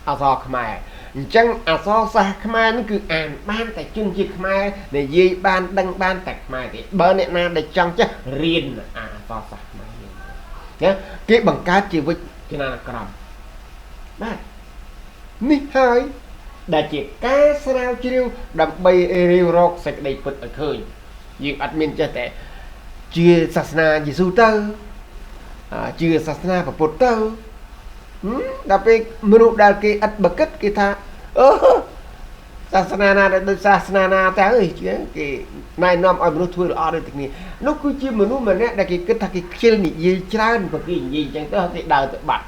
អក្សរខ្មែរអញ្ចឹងអក្សរសាស្ត្រខ្មែរនេះគឺអានបានតែជនជាតិខ្មែរនិយាយបានដឹងបានតែខ្មែរទេបើអ្នកណាដែលចង់ចេះរៀនអក្សរសាស្ត្រខ្មែរណាគេបង្កើតជាវិជ្ជាណាក្រមបាទនេះហើយដែលជាការស្រាវជ្រាវដើម្បីរៀបរកសេចក្តីពិតឲ្យឃើញយើងអត់មានចេះតែជាសាសនាយេស៊ូទៅជាសាសនាពុទ្ធទៅដល់ពេលមនុស្សដែលគេអត់បកិតគេថាសាសនាណាដែលដូចសាសនាណាទៅគេណែនាំឲ្យមនុស្សធ្វើល្អដូចគ្នានោះគឺជាមនុស្សម្នាក់ដែលគេគិតថាគេខ្ជិលនិយាយច្រើនព្រោះគេនិយាយអញ្ចឹងទៅគេដើរទៅបាត់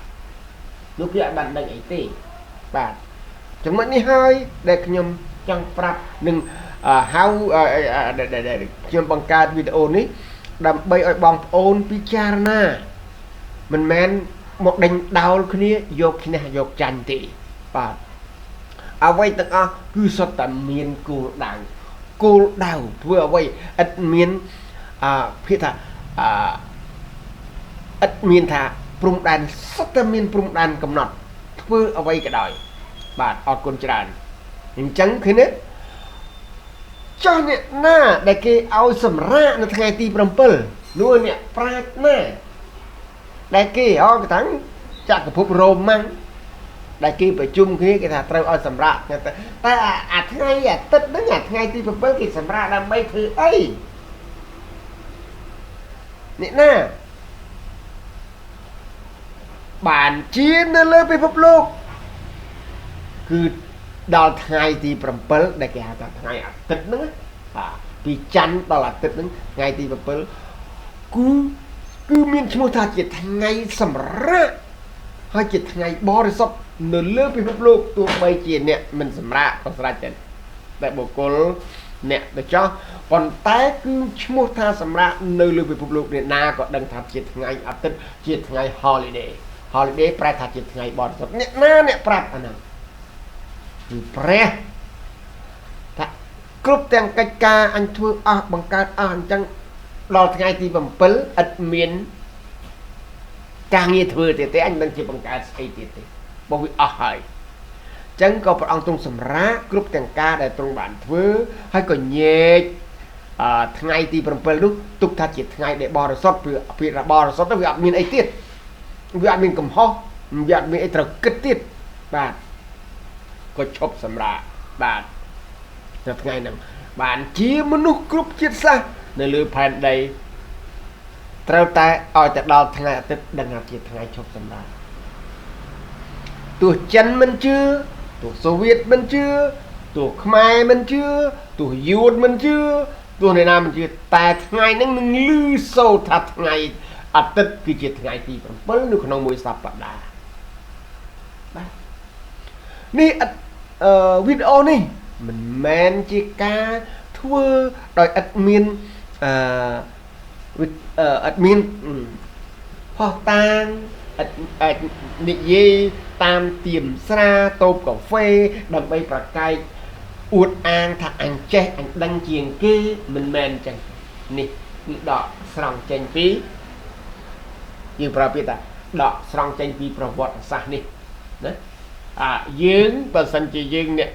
នោះគេអត់បានដឹងអីទេបាទចំណុចនេះហើយដែលខ្ញុំចង់ប្រាប់នឹងហៅខ្ញុំបង្កើតវីដេអូនេះដើម្បីឲ្យបងប្អូនពិចារណាមិនមែនមកដេញដោលគ្នាយកឈ្នះយកចាញ់ទេបាទអ្វីទាំងអស់គឺសុទ្ធតែមានគោលដៅធ្វើអ្វីឥតមានភាគថាឥតមានថាព្រំដែនសុទ្ធតែមានព្រំដែនកំណត់ធ្វើអ្វីក៏ដោយបាទអរគុណច្រើនអញ្ចឹងឃើញទេចុះអ្នកណាដែលគេឲ្យសម្រាកនៅថ្ងៃទី7នោះអ្នកប្រាជ្ញណាដែលគេគេថាចក្រភពរ៉ូម៉ាំងដែលគេប្រជុំគ្នាគេថាត្រូវឲ្យសម្រាកតែអាថ្ងៃអាទិត្យហ្នឹងអាថ្ងៃទី7គេសម្រាកដើម្បីធ្វើអីអ្នកណាបានជានៅលើពិភពលោកគឺដល់ថ្ងៃទី7ដែលគេហៅថាថ្ងៃអាទិត្យហ្នឹងបាទពីច័ន្ទដល់អាទិត្យហ្នឹងថ្ងៃទី7គឺមានឈ្មោះថាជាថ្ងៃសម្រាកហើយជាថ្ងៃបរិសុទ្ធនៅលើពិភពលោកទោះបីជាអ្នកមិនសម្រាកក៏ស្រេចដែរតែបុគ្គលអ្នកទៅចោះប៉ុន្តែគឺឈ្មោះថាសម្រាកនៅលើពិភពលោកអ្នកណាក៏ដឹងថាជាថ្ងៃអាទិត្យជាថ្ងៃ holiday ប្រែថាជាថ្ងៃបរិសុទ្ធអ្នកណាអ្នកប្រាប់អាហ្នឹងគឺព្រះថាគ្រប់ទាំងកិច្ចការអញធ្វើអស់បង្កើតអស់អញ្ចឹងដល់ថ្ងៃទី7ឥតមានការងារធ្វើទៀតទេអញមិនជាបង្កើតស្អីទៀតទេបើវាអស់ហើយ ចឹងក៏ព្រះអង្គទ្រង់សម្រាប់គ្រប់ទាំងការដែលទ្រង់បានធ្វើហើយក៏ញែកថ្ងៃទី7នោះទុកថាជាថ្ងៃដែលបរិសុទ្ធព្រោះពាក្យថាបរិសុទ្ធទៅវាអត់មានអីទៀតវាអត់មានកំហុសវាអត់មានអីត្រូវគិតទៀតបាទក៏ឈប់សម្រាប់បាទនៅថ្ងៃហ្នឹងបានជាមនុស្សគ្រប់ជាតិសាសន៍នៅលើផែនដីត្រូវតែឲ្យទៅដល់ថ្ងៃអាទិត្យដឹងថាជាថ្ងៃឈប់សម្រាប់ទោះចិនមិនជឿទោះសូវៀតមិនជឿទោះខ្មែរមិនជឿទោះយួនមិនជឿទោះអ្នកណាមិនជឿតែថ្ងៃហ្នឹងនឹងលឺសូរថាថ្ងៃអាទិត្យគឺជាថ្ងៃទី7នៅក្នុងមួយសប្តាហ៍បាទនេះវីដេអូនេះមិនមែនជាការធ្វើដោយឥតមានឥតមានផុសតាងឥតនិយាយតាមទៀមស្រាតូបកាហ្វេដើម្បីប្រកែកអួតអាងថាអញចេះអញដឹងជាងគេមិនមែនអញ្ចឹងនេះគឺដកស្រង់ចេញពីយើងប្រើពាក្យថាដកស្រង់ចេញពីប្រវត្តិសាស្ត្រនេះណាយើងបើសិនជាយើងអ្នក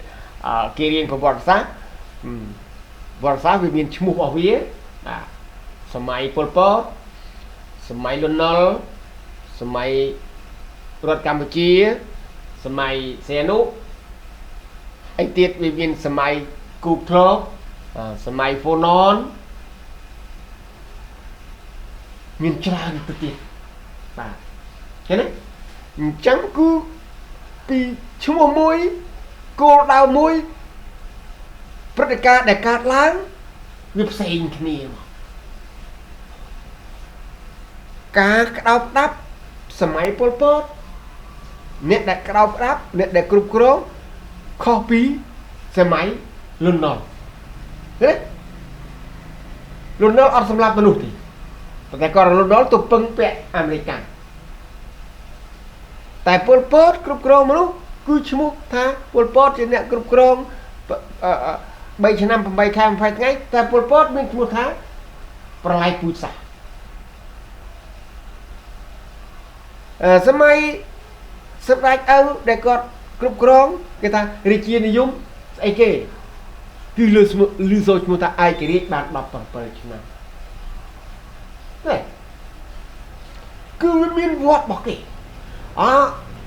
គេរៀនប្រវត្តិសាស្ត្រប្រវត្តិសាស្ត្រវាមានឈ្មោះរបស់វាសម័យប៉ុលពតសម័យលន់នល់សម័យរដ្ឋកម្ពុជាសម័យសៀនុអីទៀតវាមានសម័យគូបធ្លកសម័យហ្វូណនមានច្រើនទៅទៀតបាទឃើញទេអញ្ចឹងគឺពីឈ្មោះមួយគោលដៅមួយព្រឹត្តិការណ៍ដែលកើតឡើងវាផ្សេងគ្នាមកការក្តោបក្តាប់សម័យប៉ុលពតអ្នកដែលក្តោបក្តាប់អ្នកដែលគ្រប់គ្រងខុសពីសម័យលន់នល់ទេលន់នល់អត់សម្លាប់មនុស្សទេប៉ុន្តែក៏លន់នល់ទៅពឹងពាក់អាមេរិកតែប៉ុលពតគ្រប់គ្រងមនុស្សគឺឈ្មោះថាប៉ុលពតជាអ្នកគ្រប់គ្រង3ឆ្នាំ8ខែ20ថ្ងៃតែប៉ុលពតមានឈ្មោះថាប្រឡាយពូជសាសន៍សម័យសម្ដេចឪដែលគាត់គ្រប់គ្រងគេថារាជានិយមស្អីគេគឺលើឈ្មោះឈ្មោះថាឯករាជ្យបាន17ឆ្នាំគឺវាមានវត្តរបស់គេ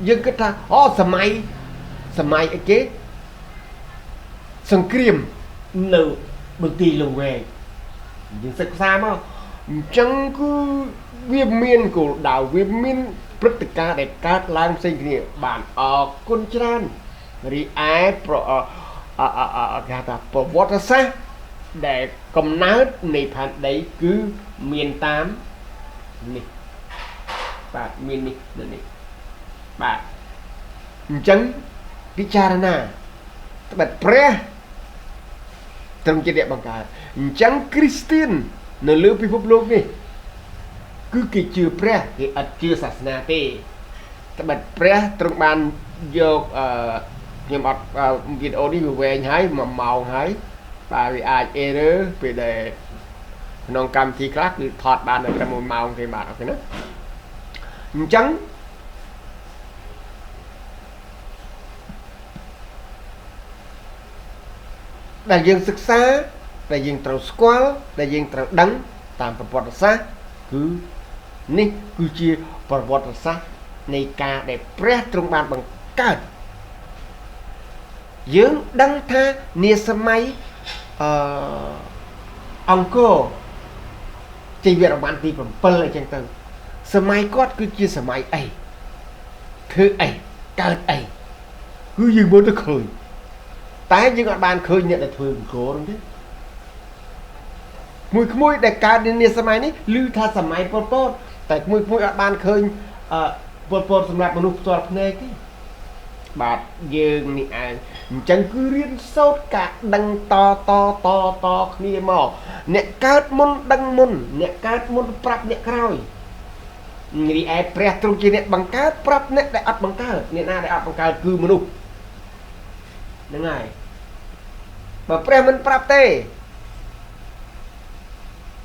យើងគិតថាសម័យអីគេសង្គ្រាមនៅមន្ទីរលង្វែកយើងសិក្សាមកអញ្ចឹងគឺវាមានគោលដៅវាមានព្រឹត្តិការណ៍ដែលកើតឡើងផ្សេងគ្នាបានអរគុណច្រើនរីឯគេថាប្រវត្តិសាស្ត្រដែលកំណើតនៃផែនដីគឺមានតាមនេះបាទមាននេះបាទអញ្ចឹងពិចារណាត្បិតព្រះត្រឹមជាអ្នកបង្កើតអញ្ចឹងគ្រីស្ទៀននៅលើពិភពលោកនេះគឺគេជឿព្រះគេអត់ជឿសាសនាទេត្បិតព្រះទ្រង់បានយកខ្ញុំអត់វីដេអូនេះវាវែងហើយ1ម៉ោងហើយបាទវាអាច error ពេលដែលក្នុងកម្មវិធីខ្លះគឺថតបាននៅត្រឹម1ម៉ោងទេបាទអូខេណាអញ្ចឹងដែលយើងសិក្សាដែលយើងត្រូវស្គាល់ដែលយើងត្រូវដឹងតាមប្រវត្តិសាស្ត្រគឺនេះគឺជាប្រវត្តិសាស្ត្រនៃការដែលព្រះទ្រង់បានបង្កើតយើងដឹងថានាសម័យអង្គរជ័យវរ្ម័នទី7អីចឹងទៅសម័យគាត់គឺជាសម័យអីធ្វើអីកើតអីគឺយើងមើលទៅឃើញតែយើងអត់បានឃើញអ្នកដែលធ្វើអង្គរហ្នឹងទេក្មួយដែលកើតនាសម័យនេះឮថាសម័យប៉ុលពតតែក្មួយអត់បានឃើញប៉ុលពតសម្រាប់មនុស្សផ្ទាល់ភ្នែកទេបាទយើងនេះឯងអញ្ចឹងគឺរៀនសូត្រការដឹងតគ្នាមកអ្នកកើតមុនដឹងមុនអ្នកកើតមុនប្រាប់អ្នកក្រោយរីឯព្រះទ្រង់ជាអ្នកបង្កើតប្រាប់អ្នកដែលអត់បង្កើតអ្នកណាដែលអត់បង្កើតគឺមនុស្សហ្នឹងហើយបើព្រះមិនប្រាប់ទេ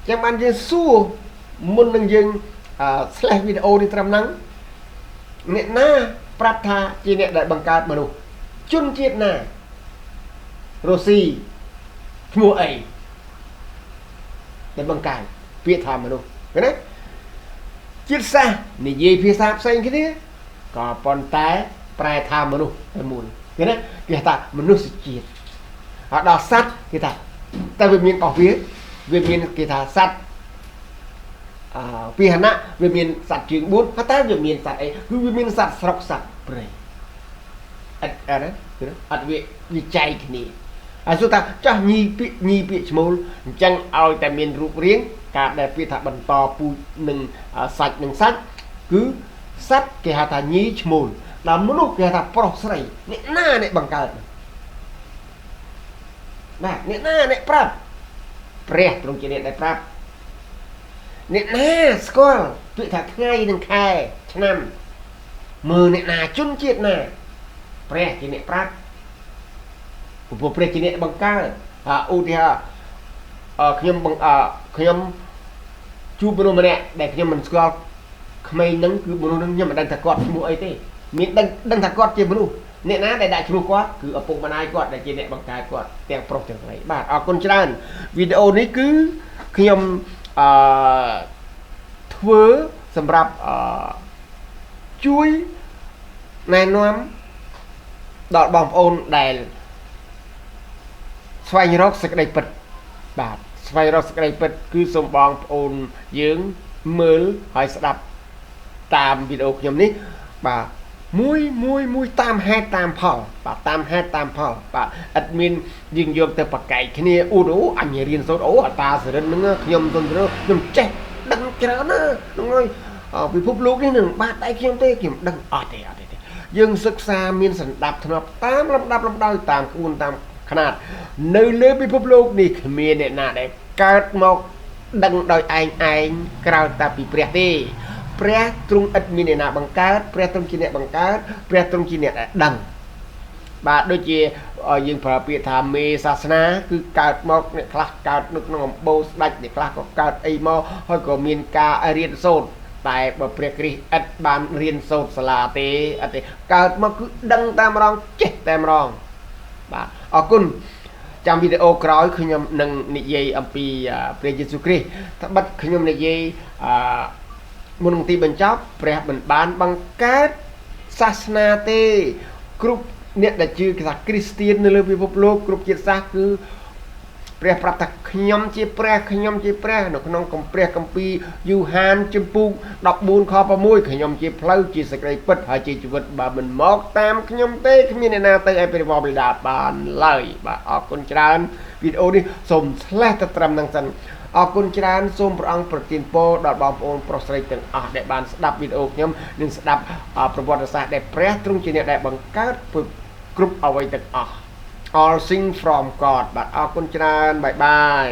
ចាំបានយើងសួរមុននឹងយើងslash វីដេអូនេះត្រឹមហ្នឹងអ្នកណាប្រាប់ថាជាអ្នកដែលបង្កើតមនុស្ស ជនជាតិណារុស្ស៊ីឈ្មោះអីដែលបង្កើតពាក្យថាមនុស្សឃើញទេជាតិសាសន៍និយាយភាសាផ្សេងគ្នាក៏ប៉ុន្តែប្រែថាមនុស្សតែមួយឃើញទេគេថាមនុស្សជាតិហើយដល់សត្វគេថាតែវាមានរបស់វាមានគេថាសត្វពីហណៈវាមានសត្វជើង4ហើយតែវាមានសត្វអីគឺវាមានសត្វស្រុកសត្វព្រៃអត់វាចែកគ្នាហើយសុទ្ធថាចាស់ញីពាក្យឈ្មោលអញ្ចឹងឲ្យតែមានរូបរាងការដែលពាក្យថាបន្តពូជនឹងសាច់គឺសត្វគេហៅថាញីឈ្មោលដល់មនុស្សគេហៅថាប្រុសស្រីអ្នកណាអ្នកបង្កើតបាទអ្នកណាអ្នកប្រាប់ព្រះទ្រង់ជាអ្នកដែលប្រាប់អ្នកណាស្គាល់ពាក្យថាថ្ងៃនិងខែឆ្នាំមើលអ្នកណាជនជាតិណាព្រះជាអ្នកប្រាប់ព្រោះព្រះជាអ្នកបង្កើតឧទាហរណ៍ខ្ញុំជួបមនុស្សម្នាក់ដែលខ្ញុំមិនស្គាល់ក្មេងហ្នឹងគឺមនុស្សហ្នឹងខ្ញុំមិនដឹងថាគាត់ឈ្មោះអីទេមានដឹងថាគាត់ជាមនុស្សអ្នកណាដែលដាក់ឈ្មោះគាត់គឺឪពុកម្ដាយគាត់ដែលជាអ្នកបង្កើតគាត់ទាំងប្រុសទាំងស្រីបាទអរគុណច្រើនវីដេអូនេះគឺខ្ញុំធ្វើសម្រាប់ជួយណែនាំដល់បងប្អូនដែលស្វែងរកសេចក្តីពិតបាទស្វែងរកសេចក្តីពិតគឺសូមបងប្អូនយើងមើលហើយស្ដាប់តាមវីដេអូខ្ញុំនេះបាទមួយតាមហេតុតាមផលបាទតាមហេតុតាមផលបាទអត់មានយើងយកទៅប្រកែកគ្នាអញរៀនសូត្រអតាសរិនហ្នឹងខ្ញុំទុនខ្ញុំចេះដឹងច្រើនណាហ្នឹងហើយពិភពលោកនេះនឹងបាទដៃខ្ញុំទេខ្ញុំដឹងអត់ទេយើងសិក្សាមានសន្តាប់ធ្នាប់តាមលំដាប់លំដោយតាមក្បួនតាមຂະຫນាតនៅលើពិភពលោកនេះគ្មានអ្នកណាដែលកើតមកដឹងដោយឯងក្រៅតែពីព្រះទេព្រះទ្រង់ឥតមានអ្នកណាបង្កើតព្រះទ្រង់ជាអ្នកបង្កើតព្រះទ្រង់ជាអ្នកដែលដឹងបាទដូចជាយើងប្រើពាក្យថាមេសាសនាគឺកើតមកអ្នកខ្លះកើតនៅក្នុងអំបូរស្ដេចអ្នកខ្លះក៏កើតអីមកហើយក៏មានការរៀនសូត្រតែបើព្រះគ្រីស្ទឥតបានរៀនសូត្រសាលាទេអត់ទេកើតមកគឺដឹងតែម្ដងចេះតែម្ដងបាទអរគុណចាំវីដេអូក្រោយខ្ញុំនឹងនិយាយអំពីព្រះយេស៊ូវគ្រីស្ទត្បិតខ្ញុំនិយាយមុនទីបញ្ចប់ព្រះមិនបានបង្កើតសាសនាទេគ្រប់អ្នកដែលជឿគេថាគ្រីស្ទៀននៅលើពិភពលោកគ្រប់ជាតិសាសន៍គឺព្រះប្រាប់ថាខ្ញុំជាព្រះនៅក្នុងព្រះគម្ពីរយូហានជំពូក14ខ6ខ្ញុំជាផ្លូវជាសេចក្តីពិតហើយជាជីវិតបើមិនមកតាមខ្ញុំទេគ្មានអ្នកណាទៅឯព្រះបិតាបានឡើយបាទអរគុណច្រើនវីដេអូនេះសូមឆ្លេះទៅត្រឹមហ្នឹងសិនអរគុណច្រើនសូមព្រះអង្គប្រទានពរដល់បងប្អូនប្រុសស្រីទាំងអស់ដែលបានស្ដាប់វីដេអូខ្ញុំនិងស្ដាប់ប្រវត្តិសាស្ត្រដែលព្រះទ្រង់ជាអ្នកដែលបង្កើតគ្រប់អ្វីទាំងអស់All things from God បាទអរគុណច្រើនបាយបាយ